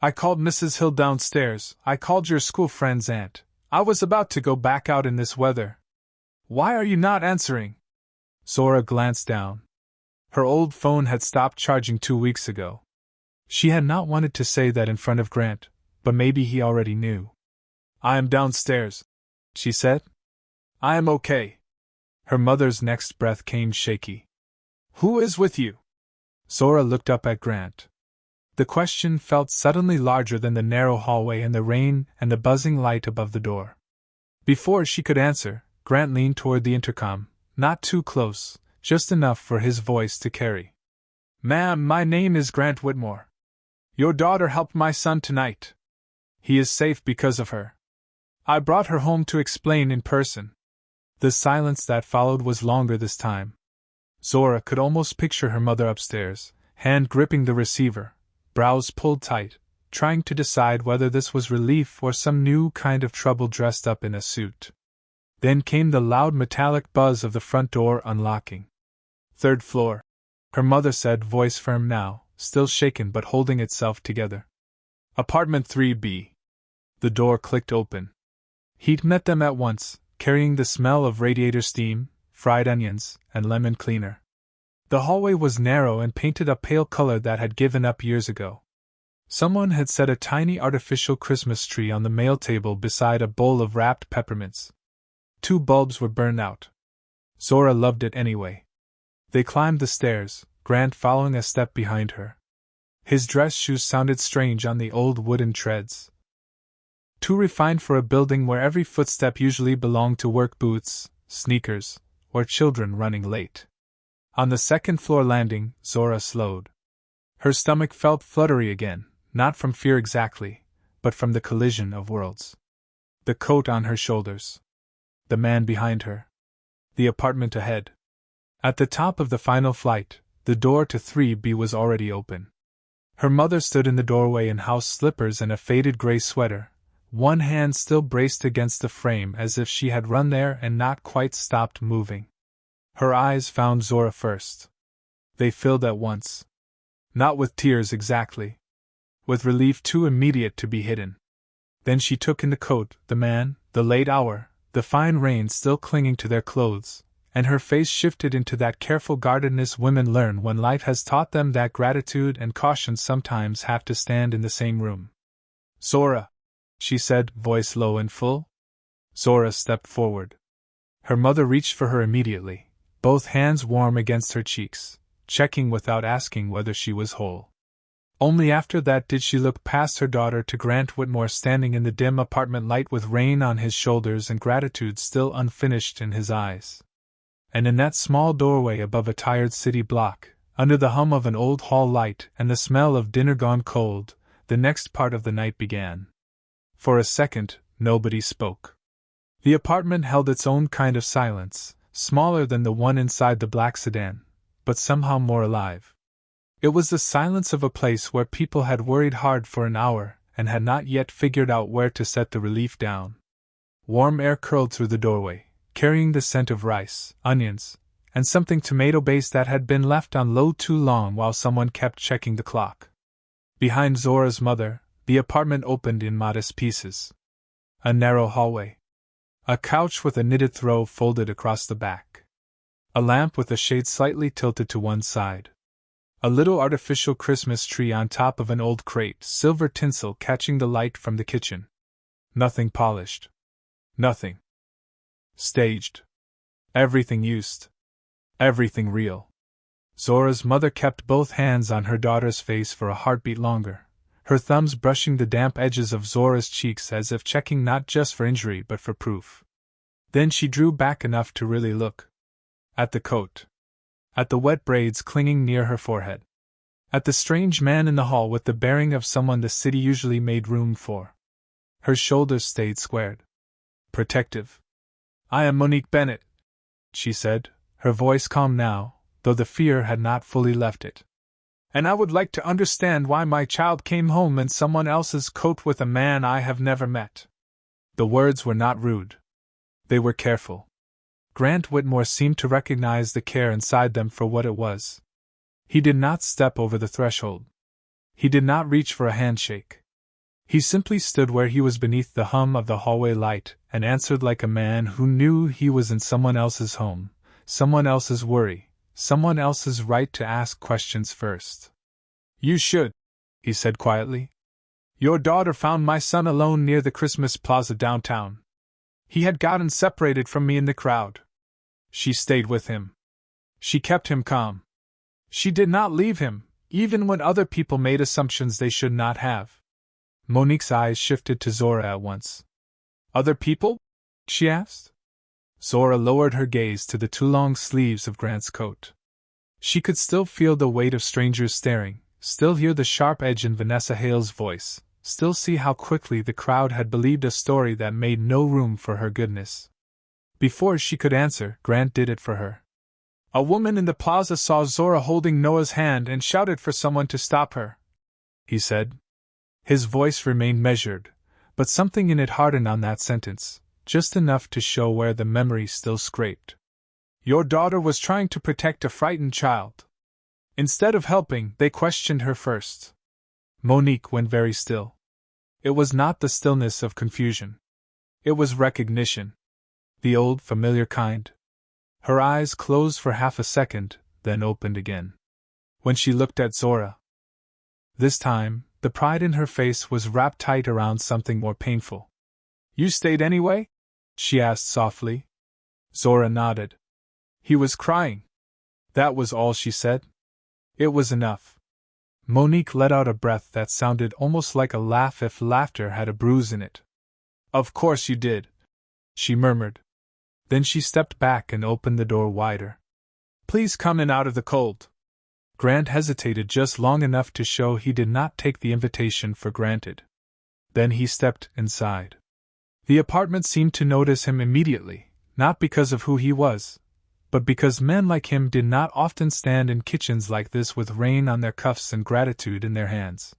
I called Mrs. Hill downstairs, I called your school friend's aunt. I was about to go back out in this weather. Why are you not answering?" Zora glanced down. Her old phone had stopped charging 2 weeks ago. She had not wanted to say that in front of Grant, but maybe he already knew. "I am downstairs," she said. "I am okay." Her mother's next breath came shaky. "Who is with you?" Zora looked up at Grant. The question felt suddenly larger than the narrow hallway and the rain and the buzzing light above the door. Before she could answer, Grant leaned toward the intercom, not too close, just enough for his voice to carry. "Ma'am, my name is Grant Whitmore. Your daughter helped my son tonight. He is safe because of her. I brought her home to explain in person." The silence that followed was longer this time. Zora could almost picture her mother upstairs, hand gripping the receiver, brows pulled tight, trying to decide whether this was relief or some new kind of trouble dressed up in a suit. Then came the loud metallic buzz of the front door unlocking. "Third floor," her mother said, voice firm now, still shaken but holding itself together. "Apartment 3B. The door clicked open. Heat met them at once, carrying the smell of radiator steam, fried onions, and lemon cleaner. The hallway was narrow and painted a pale color that had given up years ago. Someone had set a tiny artificial Christmas tree on the mail table beside a bowl of wrapped peppermints. 2 bulbs were burned out. Zora loved it anyway. They climbed the stairs, Grant following a step behind her. His dress shoes sounded strange on the old wooden treads. Too refined for a building where every footstep usually belonged to work boots, sneakers, or children running late. On the second-floor landing, Zora slowed. Her stomach felt fluttery again, not from fear exactly, but from the collision of worlds. The coat on her shoulders. The man behind her. The apartment ahead. At the top of the final flight, the door to 3B was already open. Her mother stood in the doorway in house slippers and a faded gray sweater, one hand still braced against the frame as if she had run there and not quite stopped moving. Her eyes found Zora first. They filled at once. Not with tears exactly. With relief too immediate to be hidden. Then she took in the coat, the man, the late hour, the fine rain still clinging to their clothes, and her face shifted into that careful guardedness women learn when life has taught them that gratitude and caution sometimes have to stand in the same room. "Zora," she said, voice low and full. Zora stepped forward. Her mother reached for her immediately, both hands warm against her cheeks, checking without asking whether she was whole. Only after that did she look past her daughter to Grant Whitmore standing in the dim apartment light with rain on his shoulders and gratitude still unfinished in his eyes. And in that small doorway above a tired city block, under the hum of an old hall light and the smell of dinner gone cold, the next part of the night began. For a second, nobody spoke. The apartment held its own kind of silence, smaller than the one inside the black sedan, but somehow more alive. It was the silence of a place where people had worried hard for an hour and had not yet figured out where to set the relief down. Warm air curled through the doorway, carrying the scent of rice, onions, and something tomato-based that had been left on low too long while someone kept checking the clock. Behind Zora's mother, the apartment opened in modest pieces. A narrow hallway. A couch with a knitted throw folded across the back. A lamp with a shade slightly tilted to one side. A little artificial Christmas tree on top of an old crate, silver tinsel catching the light from the kitchen. Nothing polished. Nothing staged. Everything used. Everything real. Zora's mother kept both hands on her daughter's face for a heartbeat longer, her thumbs brushing the damp edges of Zora's cheeks as if checking not just for injury but for proof. Then she drew back enough to really look. At the coat. at the wet braids clinging near her forehead, at the strange man in the hall with the bearing of someone the city usually made room for. Her shoulders stayed squared. Protective. "I am Monique Bennett," she said, her voice calm now, though the fear had not fully left it. "And I would like to understand why my child came home in someone else's coat with a man I have never met." The words were not rude. They were careful. Grant Whitmore seemed to recognize the care inside them for what it was. He did not step over the threshold. He did not reach for a handshake. He simply stood where he was beneath the hum of the hallway light and answered like a man who knew he was in someone else's home, someone else's worry, someone else's right to ask questions first. "You should," he said quietly. "Your daughter found my son alone near the Christmas plaza downtown. He had gotten separated from me in the crowd. She stayed with him. She kept him calm. She did not leave him, even when other people made assumptions they should not have." Monique's eyes shifted to Zora at once. "Other people?" she asked. Zora lowered her gaze to the two long sleeves of Grant's coat. She could still feel the weight of strangers staring, still hear the sharp edge in Vanessa Hale's voice, still see how quickly the crowd had believed a story that made no room for her goodness. Before she could answer, Grant did it for her. "A woman in the plaza saw Zora holding Noah's hand and shouted for someone to stop her," he said. His voice remained measured, but something in it hardened on that sentence, just enough to show where the memory still scraped. "Your daughter was trying to protect a frightened child. Instead of helping, they questioned her first." Monique went very still. It was not the stillness of confusion. It was recognition. The old, familiar kind. Her eyes closed for half a second, then opened again. When she looked at Zora, this time, the pride in her face was wrapped tight around something more painful. "You stayed anyway?" she asked softly. Zora nodded. "He was crying." That was all she said. It was enough. Monique let out a breath that sounded almost like a laugh if laughter had a bruise in it. "Of course you did," she murmured. Then she stepped back and opened the door wider. "Please come in out of the cold." Grant hesitated just long enough to show he did not take the invitation for granted. Then he stepped inside. The apartment seemed to notice him immediately, not because of who he was, but because men like him did not often stand in kitchens like this with rain on their cuffs and gratitude in their hands.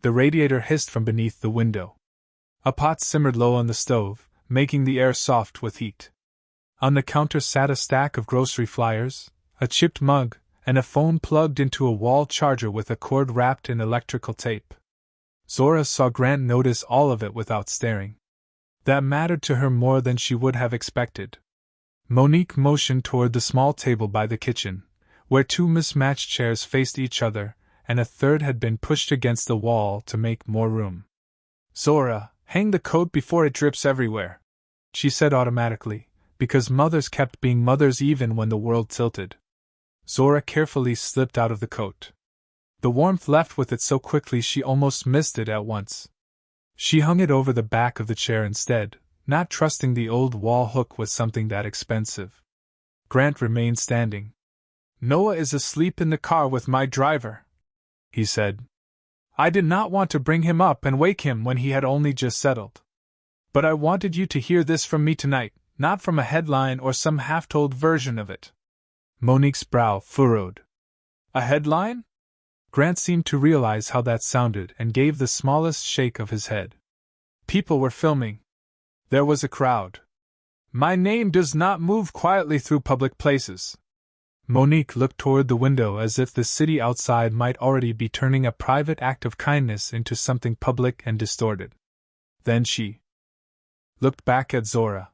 The radiator hissed from beneath the window. A pot simmered low on the stove, making the air soft with heat. On the counter sat a stack of grocery flyers, a chipped mug, and a phone plugged into a wall charger with a cord wrapped in electrical tape. Zora saw Grant notice all of it without staring. That mattered to her more than she would have expected. Monique motioned toward the small table by the kitchen, where two mismatched chairs faced each other, and a third had been pushed against the wall to make more room. "Zora, hang the coat before it drips everywhere," she said automatically, because mothers kept being mothers even when the world tilted. Zora carefully slipped out of the coat. The warmth left with it so quickly she almost missed it at once. She hung it over the back of the chair instead, not trusting the old wall hook was something that expensive. Grant remained standing. "Noah is asleep in the car with my driver," he said. "I did not want to bring him up and wake him when he had only just settled. But I wanted you to hear this from me tonight, not from a headline or some half-told version of it." Monique's brow furrowed. "A headline?" Grant seemed to realize how that sounded and gave the smallest shake of his head. "People were filming. There was a crowd. My name does not move quietly through public places." Monique looked toward the window as if the city outside might already be turning a private act of kindness into something public and distorted. Then she looked back at Zora.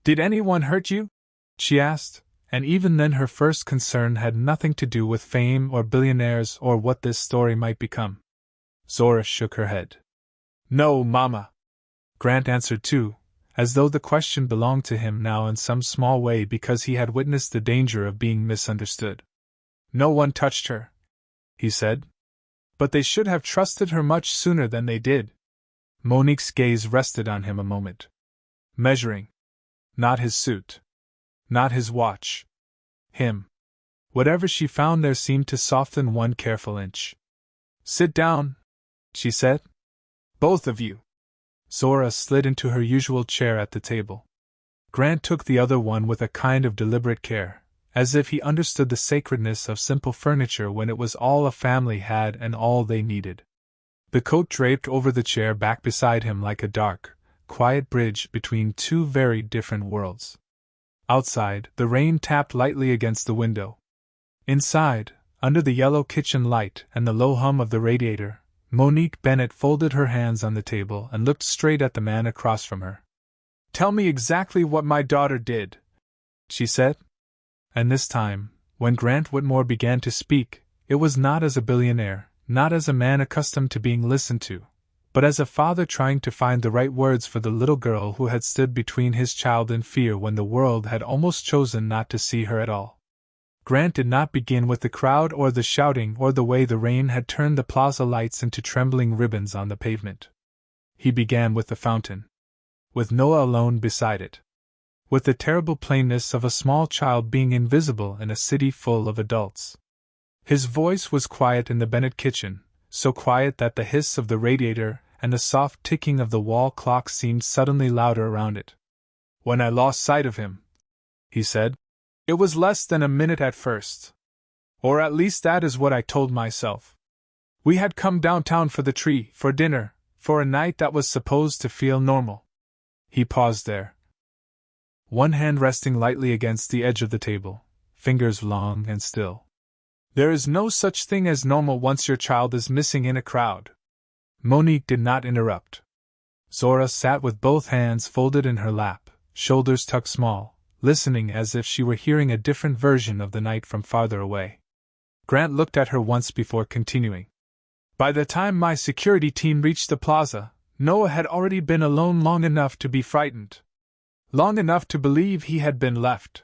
"Did anyone hurt you?" she asked, and even then her first concern had nothing to do with fame or billionaires or what this story might become. Zora shook her head. "No, Mama." Grant answered too, as though the question belonged to him now in some small way because he had witnessed the danger of being misunderstood. "No one touched her," he said. "But they should have trusted her much sooner than they did." Monique's gaze rested on him a moment. Measuring. Not his suit. Not his watch. Him. Whatever she found there seemed to soften one careful inch. "Sit down," she said. "Both of you." Zora slid into her usual chair at the table. Grant took the other one with a kind of deliberate care, as if he understood the sacredness of simple furniture when it was all a family had and all they needed. The coat draped over the chair back beside him like a dark, quiet bridge between two very different worlds. Outside, the rain tapped lightly against the window. Inside, under the yellow kitchen light and the low hum of the radiator, Monique Bennett folded her hands on the table and looked straight at the man across from her. "Tell me exactly what my daughter did," she said. And this time, when Grant Whitmore began to speak, it was not as a billionaire, not as a man accustomed to being listened to, but as a father trying to find the right words for the little girl who had stood between his child and fear when the world had almost chosen not to see her at all. Grant did not begin with the crowd or the shouting or the way the rain had turned the plaza lights into trembling ribbons on the pavement. He began with the fountain. With Noah alone beside it. With the terrible plainness of a small child being invisible in a city full of adults. His voice was quiet in the Bennett kitchen, so quiet that the hiss of the radiator and the soft ticking of the wall clock seemed suddenly louder around it. "When I lost sight of him," he said, "it was less than a minute at first. Or at least that is what I told myself. We had come downtown for the tree, for dinner, for a night that was supposed to feel normal." He paused there. One hand resting lightly against the edge of the table, fingers long and still. "There is no such thing as normal once your child is missing in a crowd." Monique did not interrupt. Zora sat with both hands folded in her lap, shoulders tucked small, listening as if she were hearing a different version of the night from farther away. Grant looked at her once before continuing. "By the time my security team reached the plaza, Noah had already been alone long enough to be frightened. Long enough to believe he had been left.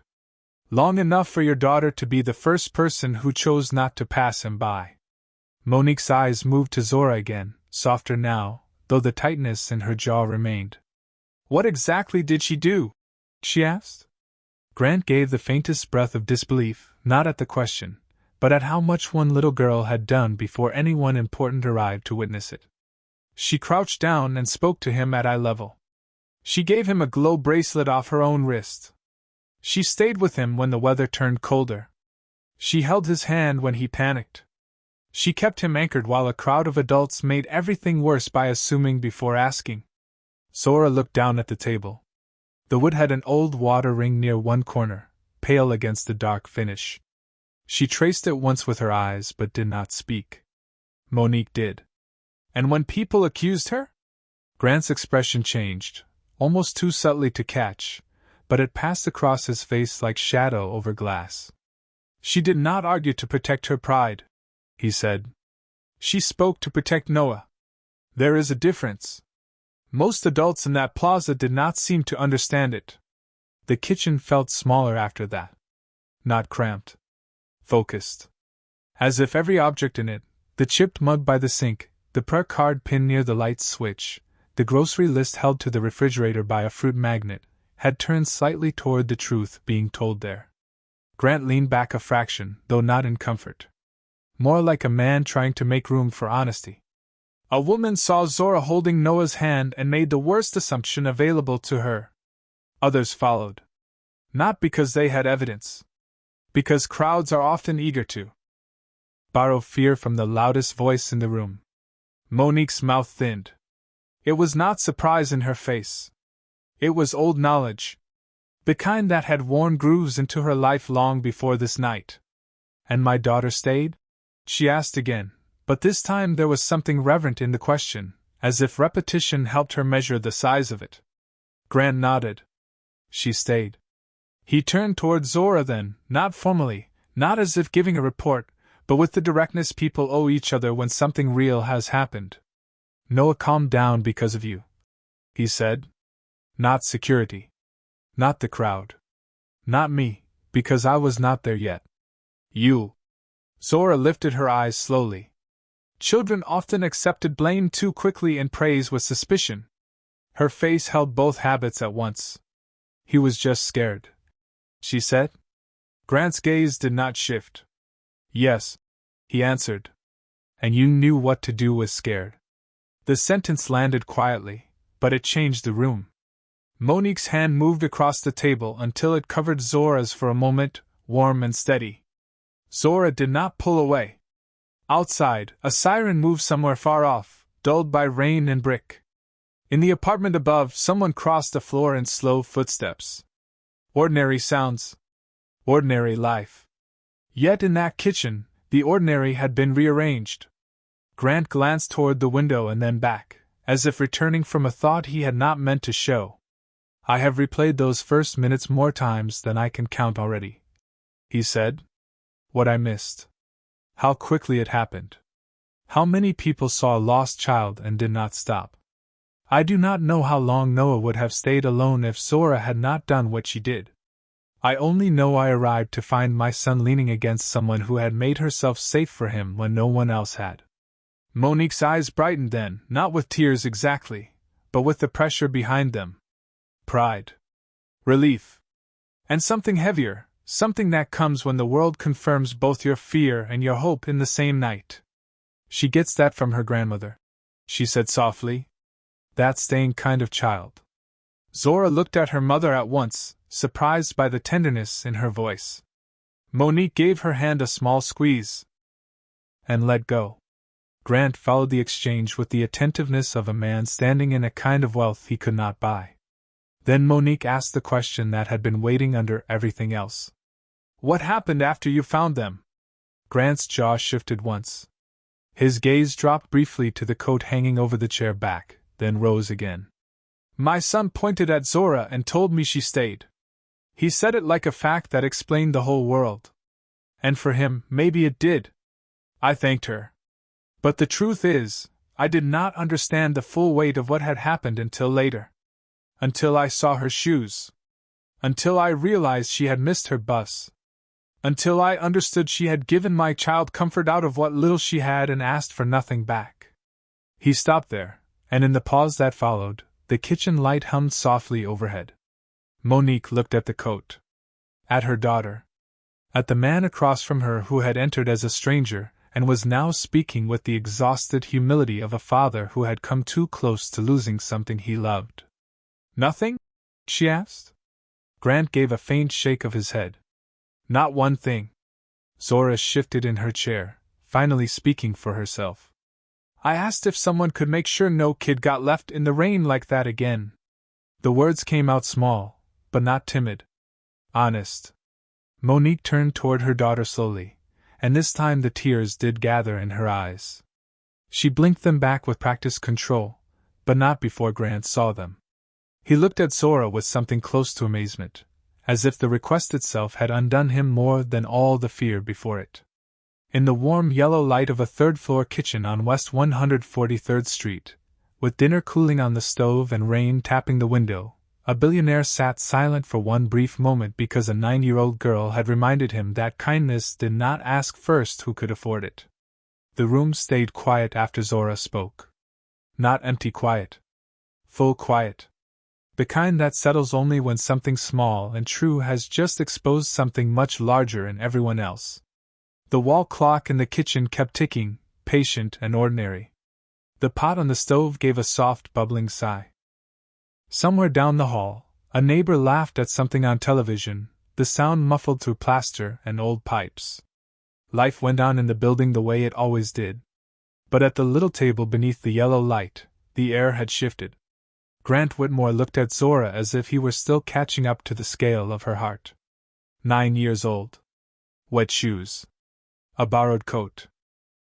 Long enough for your daughter to be the first person who chose not to pass him by." Monique's eyes moved to Zora again, softer now, though the tightness in her jaw remained. "What exactly did she do?" she asked. Grant gave the faintest breath of disbelief, not at the question, but at how much one little girl had done before anyone important arrived to witness it. "She crouched down and spoke to him at eye level. She gave him a glow bracelet off her own wrist. She stayed with him when the weather turned colder. She held his hand when he panicked. She kept him anchored while a crowd of adults made everything worse by assuming before asking." Zora looked down at the table. The wood had an old water ring near one corner, pale against the dark finish. She traced it once with her eyes but did not speak. Monique did. "And when people accused her?" Grant's expression changed, almost too subtly to catch, but it passed across his face like shadow over glass. "She did not argue to protect her pride," he said. "She spoke to protect Noah. There is a difference. Most adults in that plaza did not seem to understand it." The kitchen felt smaller after that. Not cramped. Focused. As if every object in it, the chipped mug by the sink, the prayer card pinned near the light switch, the grocery list held to the refrigerator by a fruit magnet, had turned slightly toward the truth being told there. Grant leaned back a fraction, though not in comfort. More like a man trying to make room for honesty. "A woman saw Zora holding Noah's hand and made the worst assumption available to her. Others followed. Not because they had evidence. Because crowds are often eager to borrow fear from the loudest voice in the room." Monique's mouth thinned. It was not surprise in her face. It was old knowledge. The kind that had worn grooves into her life long before this night. "And my daughter stayed?" she asked again, but this time there was something reverent in the question, as if repetition helped her measure the size of it. Grant nodded. "She stayed." He turned toward Zora then, not formally, not as if giving a report, but with the directness people owe each other when something real has happened. "Noah calmed down because of you," he said. "Not security. Not the crowd. Not me, because I was not there yet. You." Zora lifted her eyes slowly. Children often accepted blame too quickly and praise with suspicion. Her face held both habits at once. "He was just scared," she said. Grant's gaze did not shift. Yes, he answered. And you knew what to do was scared. The sentence landed quietly, but it changed the room. Monique's hand moved across the table until it covered Zora's for a moment, warm and steady. Zora did not pull away. Outside, a siren moved somewhere far off, dulled by rain and brick. In the apartment above, someone crossed the floor in slow footsteps. Ordinary sounds. Ordinary life. Yet in that kitchen, the ordinary had been rearranged. Grant glanced toward the window and then back, as if returning from a thought he had not meant to show. I have replayed those first minutes more times than I can count already, he said. What I missed. How quickly it happened. How many people saw a lost child and did not stop. I do not know how long Noah would have stayed alone if Zora had not done what she did. I only know I arrived to find my son leaning against someone who had made herself safe for him when no one else had. Monique's eyes brightened then, not with tears exactly, but with the pressure behind them. Pride. Relief. And something heavier, something that comes when the world confirms both your fear and your hope in the same night. She gets that from her grandmother, she said softly. That staying kind of child. Zora looked at her mother at once, surprised by the tenderness in her voice. Monique gave her hand a small squeeze and let go. Grant followed the exchange with the attentiveness of a man standing in a kind of wealth he could not buy. Then Monique asked the question that had been waiting under everything else. What happened after you found them? Grant's jaw shifted once. His gaze dropped briefly to the coat hanging over the chair back, then rose again. My son pointed at Zora and told me she stayed. He said it like a fact that explained the whole world. And for him, maybe it did. I thanked her. But the truth is, I did not understand the full weight of what had happened until later. Until I saw her shoes. Until I realized she had missed her bus. Until I understood she had given my child comfort out of what little she had and asked for nothing back. He stopped there, and in the pause that followed, the kitchen light hummed softly overhead. Monique looked at the coat. At her daughter. At the man across from her who had entered as a stranger, and was now speaking with the exhausted humility of a father who had come too close to losing something he loved. Nothing? She asked. Grant gave a faint shake of his head. Not one thing. Zora shifted in her chair, finally speaking for herself. I asked if someone could make sure no kid got left in the rain like that again. The words came out small, but not timid. Honest. Monique turned toward her daughter slowly, and this time the tears did gather in her eyes. She blinked them back with practiced control, but not before Grant saw them. He looked at Zora with something close to amazement, as if the request itself had undone him more than all the fear before it. In the warm yellow light of a third-floor kitchen on West 143rd Street, with dinner cooling on the stove and rain tapping the window, a billionaire sat silent for one brief moment because a 9-year-old girl had reminded him that kindness did not ask first who could afford it. The room stayed quiet after Zora spoke. Not empty quiet. Full quiet. The kind that settles only when something small and true has just exposed something much larger in everyone else. The wall clock in the kitchen kept ticking, patient and ordinary. The pot on the stove gave a soft, bubbling sigh. Somewhere down the hall, a neighbor laughed at something on television, the sound muffled through plaster and old pipes. Life went on in the building the way it always did. But at the little table beneath the yellow light, the air had shifted. Grant Whitmore looked at Zora as if he were still catching up to the scale of her heart. 9 years old. Wet shoes. A borrowed coat.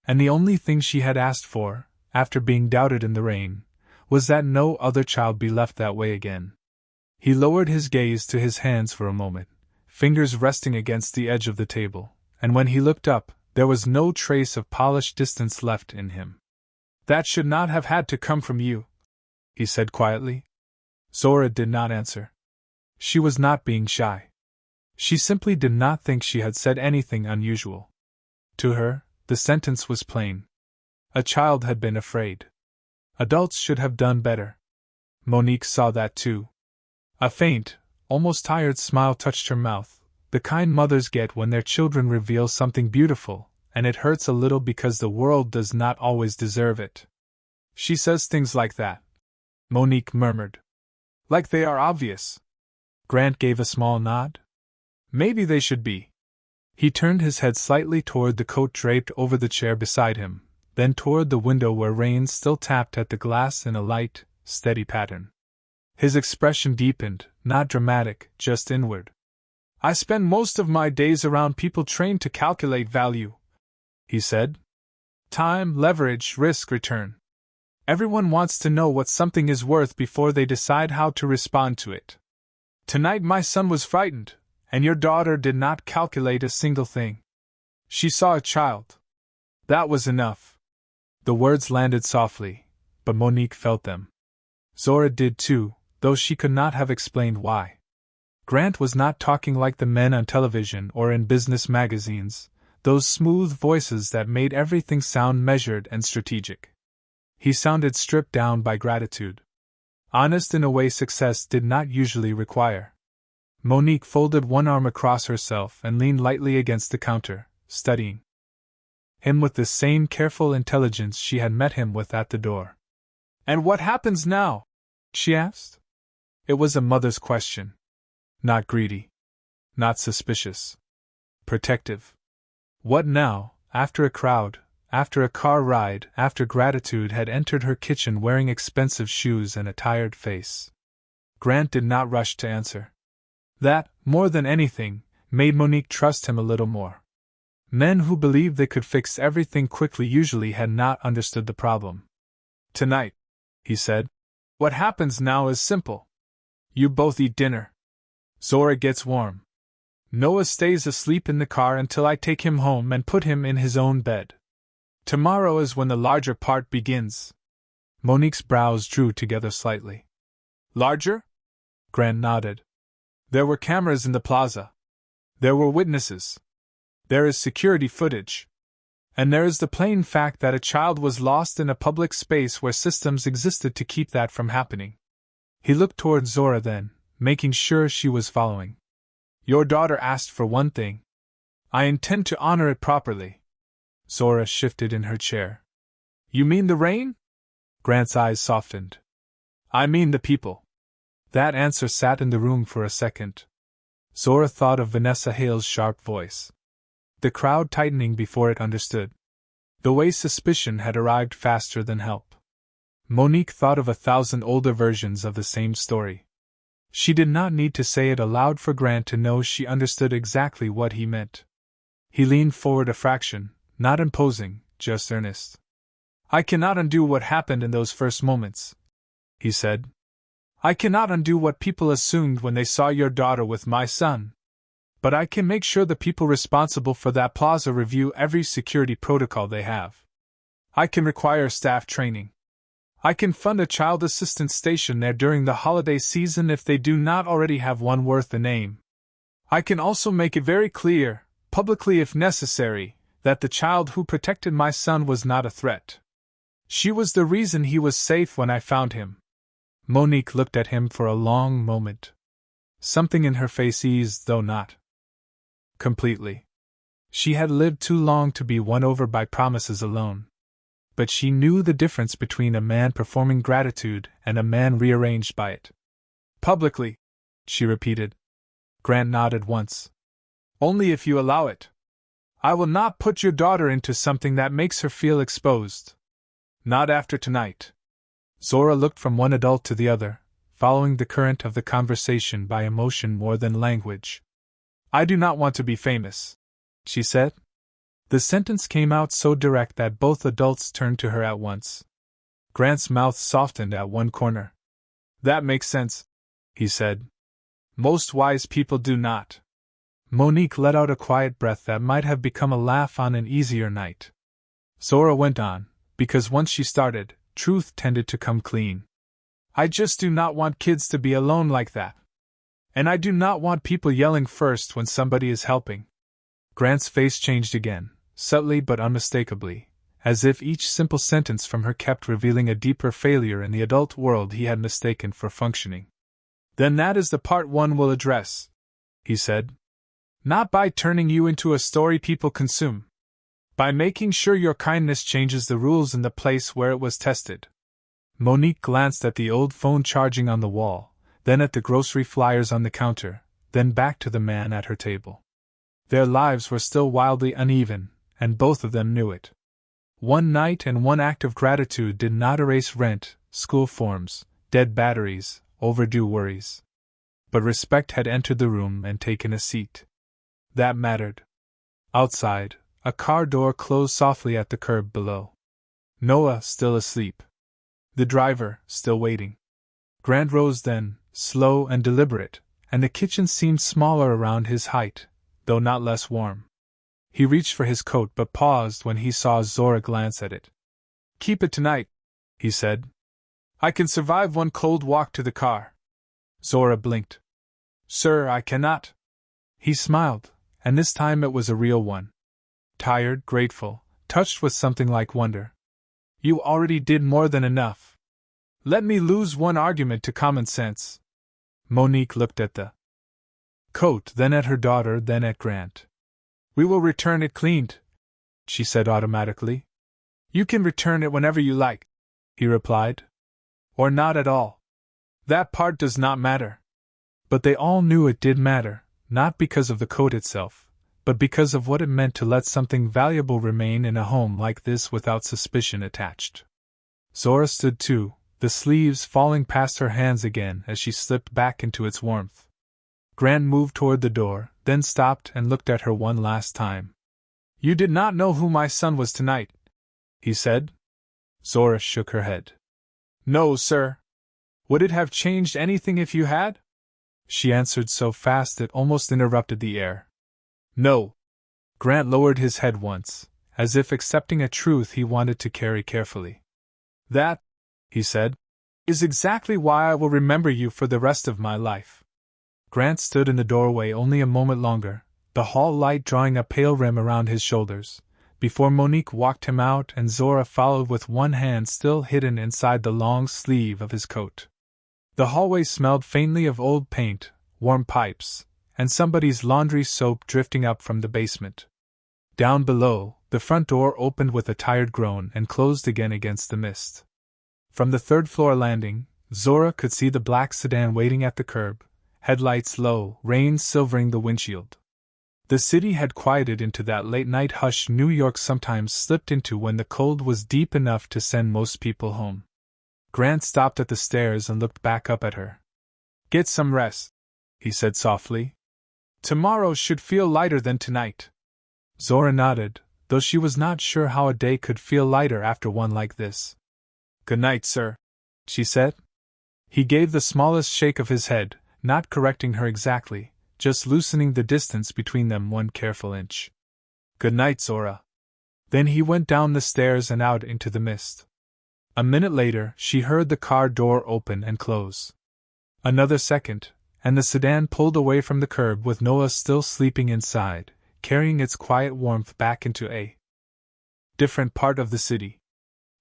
And the only thing she had asked for, after being doubted in the rain, was that no other child be left that way again. He lowered his gaze to his hands for a moment, fingers resting against the edge of the table, and when he looked up, there was no trace of polished distance left in him. That should not have had to come from you, he said quietly. Zora did not answer. She was not being shy. She simply did not think she had said anything unusual. To her, the sentence was plain. A child had been afraid. Adults should have done better. Monique saw that too. A faint, almost tired smile touched her mouth, The kind mothers get when their children reveal something beautiful, and it hurts a little because the world does not always deserve it. She says things like that, Monique murmured. Like they are obvious. Grant gave a small nod. Maybe they should be. He turned his head slightly toward the coat draped over the chair beside him, then toward the window where rain still tapped at the glass in a light, steady pattern. His expression deepened, not dramatic, just inward. I spend most of my days around people trained to calculate value, he said. Time, leverage, risk, return. Everyone wants to know what something is worth before they decide how to respond to it. Tonight my son was frightened, and your daughter did not calculate a single thing. She saw a child. That was enough. The words landed softly, but Monique felt them. Zora did too, though she could not have explained why. Grant was not talking like the men on television or in business magazines, those smooth voices that made everything sound measured and strategic. He sounded stripped down by gratitude. Honest in a way success did not usually require. Monique folded one arm across herself and leaned lightly against the counter, studying him with the same careful intelligence she had met him with at the door. And what happens now? She asked. It was a mother's question. Not greedy. Not suspicious. Protective. What now, after a crowd, after a car ride, after gratitude had entered her kitchen wearing expensive shoes and a tired face? Grant did not rush to answer. That, more than anything, made Monique trust him a little more. Men who believed they could fix everything quickly usually had not understood the problem. Tonight, he said, what happens now is simple. You both eat dinner. Zora gets warm. Noah stays asleep in the car until I take him home and put him in his own bed. Tomorrow is when the larger part begins. Monique's brows drew together slightly. Larger? Grant nodded. There were cameras in the plaza. There were witnesses. There is security footage. And there is the plain fact that a child was lost in a public space where systems existed to keep that from happening. He looked toward Zora then, making sure she was following. Your daughter asked for one thing. I intend to honor it properly. Zora shifted in her chair. You mean the rain? Grant's eyes softened. I mean the people. That answer sat in the room for a second. Zora thought of Vanessa Hale's sharp voice. The crowd tightening before it understood. The way suspicion had arrived faster than help. Monique thought of 1,000 older versions of the same story. She did not need to say it aloud for Grant to know she understood exactly what he meant. He leaned forward a fraction, not imposing, just earnest. I cannot undo what happened in those first moments, he said. I cannot undo what people assumed when they saw your daughter with my son. But I can make sure the people responsible for that plaza review every security protocol they have. I can require staff training. I can fund a child assistance station there during the holiday season if they do not already have one worth the name. I can also make it very clear, publicly if necessary, that the child who protected my son was not a threat. She was the reason he was safe when I found him. Monique looked at him for a long moment. Something in her face eased, though not completely. She had lived too long to be won over by promises alone. But she knew the difference between a man performing gratitude and a man rearranged by it. Publicly, she repeated. Grant nodded once. Only if you allow it. I will not put your daughter into something that makes her feel exposed. Not after tonight. Zora looked from one adult to the other, following the current of the conversation by emotion more than language. I do not want to be famous, she said. The sentence came out so direct that both adults turned to her at once. Grant's mouth softened at one corner. That makes sense, he said. Most wise people do not. Monique let out a quiet breath that might have become a laugh on an easier night. Zora went on, because once she started, truth tended to come clean. I just do not want kids to be alone like that. And I do not want people yelling first when somebody is helping. Grant's face changed again, subtly but unmistakably, as if each simple sentence from her kept revealing a deeper failure in the adult world he had mistaken for functioning. Then that is the part one will address, he said. Not by turning you into a story people consume. By making sure your kindness changes the rules in the place where it was tested. Monique glanced at the old phone charging on the wall, then at the grocery flyers on the counter, then back to the man at her table. Their lives were still wildly uneven, and both of them knew it. One night and one act of gratitude did not erase rent, school forms, dead batteries, overdue worries. But respect had entered the room and taken a seat. That mattered. Outside, a car door closed softly at the curb below. Noah still asleep. The driver still waiting. Grant rose then, slow and deliberate, and the kitchen seemed smaller around his height, though not less warm. He reached for his coat but paused when he saw Zora glance at it. "Keep it tonight," he said. "I can survive one cold walk to the car." Zora blinked. "Sir, I cannot." He smiled, and this time it was a real one. Tired, grateful, touched with something like wonder. "You already did more than enough. Let me lose one argument to common sense." Monique looked at the coat, then at her daughter, then at Grant. "We will return it cleaned," she said automatically. "You can return it whenever you like," he replied. "Or not at all. That part does not matter." But they all knew it did matter, not because of the coat itself, but because of what it meant to let something valuable remain in a home like this without suspicion attached. Zora stood too, the sleeves falling past her hands again as she slipped back into its warmth. Grant moved toward the door, then stopped and looked at her one last time. "You did not know who my son was tonight," he said. Zora shook her head. "No, sir." "Would it have changed anything if you had?" She answered so fast it almost interrupted the air. "No." Grant lowered his head once, as if accepting a truth he wanted to carry carefully. "That," he said, "is exactly why I will remember you for the rest of my life." Grant stood in the doorway only a moment longer, the hall light drawing a pale rim around his shoulders, before Monique walked him out and Zora followed with one hand still hidden inside the long sleeve of his coat. The hallway smelled faintly of old paint, warm pipes, and somebody's laundry soap drifting up from the basement. Down below, the front door opened with a tired groan and closed again against the mist. From the third-floor landing, Zora could see the black sedan waiting at the curb, headlights low, rain silvering the windshield. The city had quieted into that late-night hush New York sometimes slipped into when the cold was deep enough to send most people home. Grant stopped at the stairs and looked back up at her. "Get some rest," he said softly. "Tomorrow should feel lighter than tonight." Zora nodded, though she was not sure how a day could feel lighter after one like this. "Good night, sir," she said. He gave the smallest shake of his head, not correcting her exactly, just loosening the distance between them one careful inch. "Good night, Zora." Then he went down the stairs and out into the mist. A minute later, she heard the car door open and close. Another second, and the sedan pulled away from the curb with Noah still sleeping inside, carrying its quiet warmth back into a different part of the city.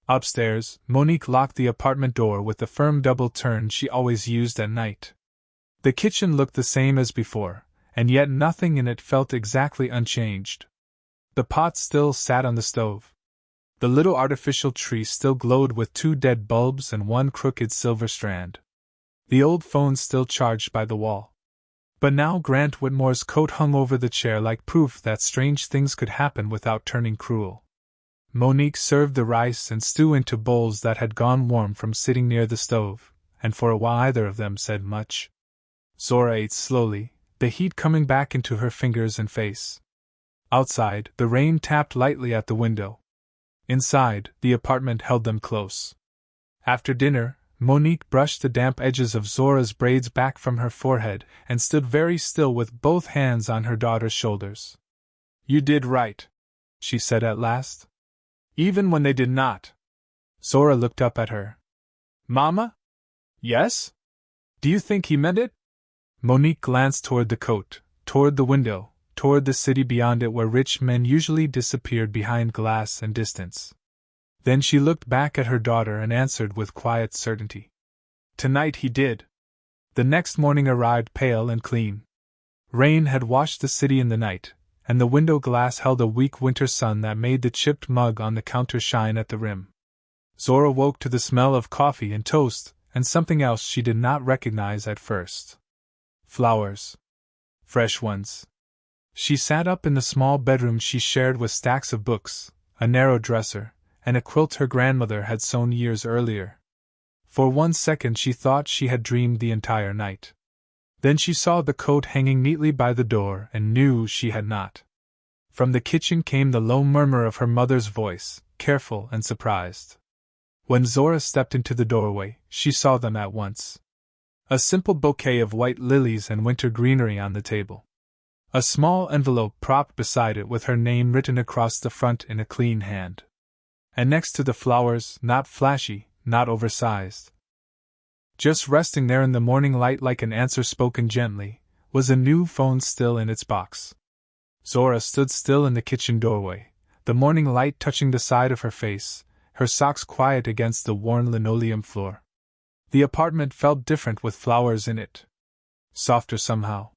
Upstairs, Monique locked the apartment door with the firm double turn she always used at night. The kitchen looked the same as before, and yet nothing in it felt exactly unchanged. The pot still sat on the stove. The little artificial tree still glowed with 2 dead bulbs and 1 crooked silver strand. The old phone still charged by the wall. But now Grant Whitmore's coat hung over the chair like proof that strange things could happen without turning cruel. Monique served the rice and stew into bowls that had gone warm from sitting near the stove, and for a while neither of them said much. Zora ate slowly, the heat coming back into her fingers and face. Outside, the rain tapped lightly at the window. Inside, the apartment held them close. After dinner, Monique brushed the damp edges of Zora's braids back from her forehead and stood very still with both hands on her daughter's shoulders. "You did right," she said at last. "Even when they did not." Zora looked up at her. "Mama?" "Yes? Do you think he meant it?" Monique glanced toward the coat, toward the window, toward the city beyond it where rich men usually disappeared behind glass and distance. Then she looked back at her daughter and answered with quiet certainty. "Tonight he did." The next morning arrived pale and clean. Rain had washed the city in the night, and the window glass held a weak winter sun that made the chipped mug on the counter shine at the rim. Zora woke to the smell of coffee and toast, and something else she did not recognize at first. Flowers. Fresh ones. She sat up in the small bedroom she shared with stacks of books, a narrow dresser, and a quilt her grandmother had sewn years earlier. For 1 second she thought she had dreamed the entire night. Then she saw the coat hanging neatly by the door and knew she had not. From the kitchen came the low murmur of her mother's voice, careful and surprised. When Zora stepped into the doorway, she saw them at once. A simple bouquet of white lilies and winter greenery on the table. A small envelope propped beside it with her name written across the front in a clean hand. And next to the flowers, not flashy, not oversized, just resting there in the morning light like an answer spoken gently, was a new phone still in its box. Zora stood still in the kitchen doorway, the morning light touching the side of her face, her socks quiet against the worn linoleum floor. The apartment felt different with flowers in it. Softer somehow.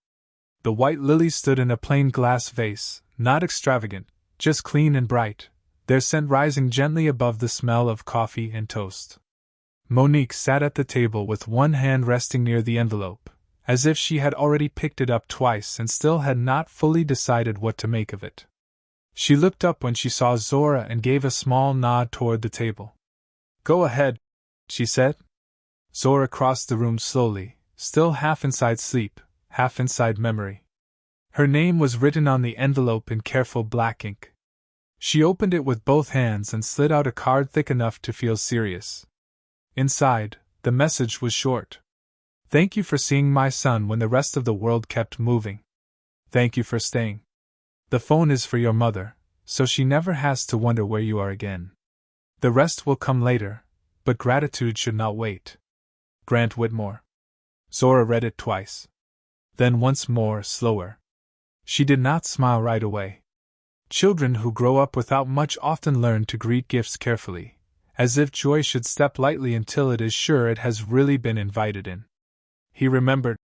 The white lilies stood in a plain glass vase, not extravagant, just clean and bright, their scent rising gently above the smell of coffee and toast. Monique sat at the table with one hand resting near the envelope, as if she had already picked it up twice and still had not fully decided what to make of it. She looked up when she saw Zora and gave a small nod toward the table. "Go ahead," she said. Zora crossed the room slowly, still half inside sleep, half inside memory. Her name was written on the envelope in careful black ink. She opened it with both hands and slid out a card thick enough to feel serious. Inside, the message was short. "Thank you for seeing my son when the rest of the world kept moving. Thank you for staying. The phone is for your mother, so she never has to wonder where you are again. The rest will come later, but gratitude should not wait. Grant Whitmore." Zora read it twice. Then once more, slower. She did not smile right away. Children who grow up without much often learn to greet gifts carefully, as if joy should step lightly until it is sure it has really been invited in. "He remembered,"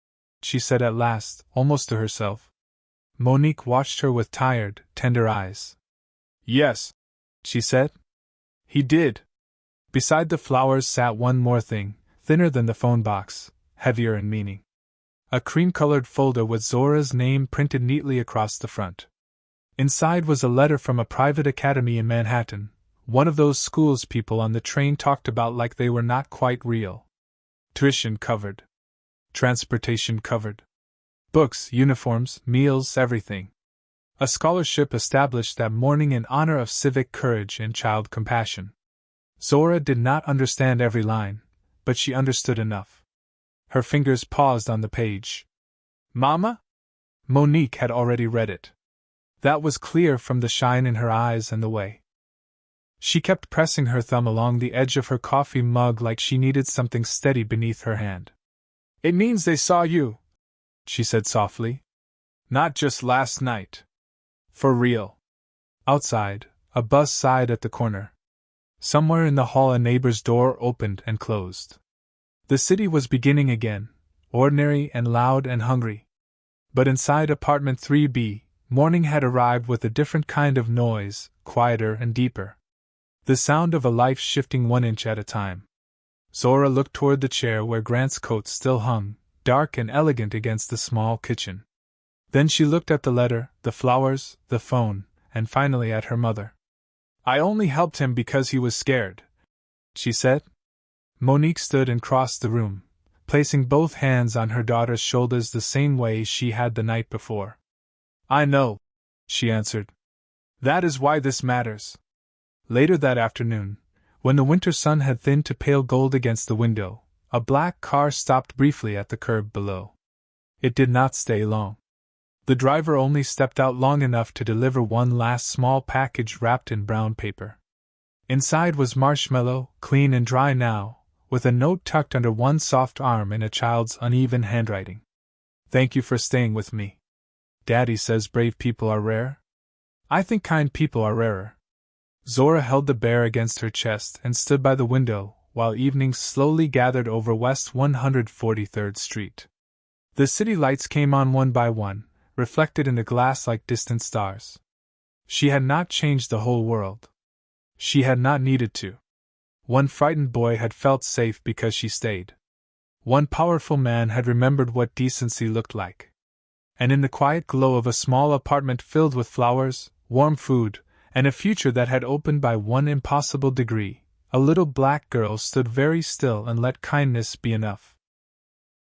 she said at last, almost to herself. Monique watched her with tired, tender eyes. "Yes," she said. "He did." Beside the flowers sat one more thing, thinner than the phone box, heavier in meaning. A cream-colored folder with Zora's name printed neatly across the front. Inside was a letter from a private academy in Manhattan, one of those schools people on the train talked about like they were not quite real. Tuition covered. Transportation covered. Books, uniforms, meals, everything. A scholarship established that morning in honor of civic courage and child compassion. Zora did not understand every line, but she understood enough. Her fingers paused on the page. "Mama?" Monique had already read it. That was clear from the shine in her eyes and the way she kept pressing her thumb along the edge of her coffee mug like she needed something steady beneath her hand. "It means they saw you," she said softly. "Not just last night. For real." Outside, a bus sighed at the corner. Somewhere in the hall a neighbor's door opened and closed. The city was beginning again, ordinary and loud and hungry. But inside apartment 3B, morning had arrived with a different kind of noise, quieter and deeper. The sound of a life shifting 1 inch at a time. Zora looked toward the chair where Grant's coat still hung, dark and elegant against the small kitchen. Then she looked at the letter, the flowers, the phone, and finally at her mother. "I only helped him because he was scared," she said. Monique stood and crossed the room, placing both hands on her daughter's shoulders the same way she had the night before. "I know," she answered. "That is why this matters." Later that afternoon, when the winter sun had thinned to pale gold against the window, a black car stopped briefly at the curb below. It did not stay long. The driver only stepped out long enough to deliver one last small package wrapped in brown paper. Inside was marshmallow, clean and dry now, with a note tucked under one soft arm in a child's uneven handwriting. "Thank you for staying with me. Daddy says brave people are rare. I think kind people are rarer." Zora held the bear against her chest and stood by the window while evening slowly gathered over West 143rd Street. The city lights came on one by one, reflected in the glass like distant stars. She had not changed the whole world. She had not needed to. One frightened boy had felt safe because she stayed. One powerful man had remembered what decency looked like. And in the quiet glow of a small apartment filled with flowers, warm food, and a future that had opened by one impossible degree, a little black girl stood very still and let kindness be enough.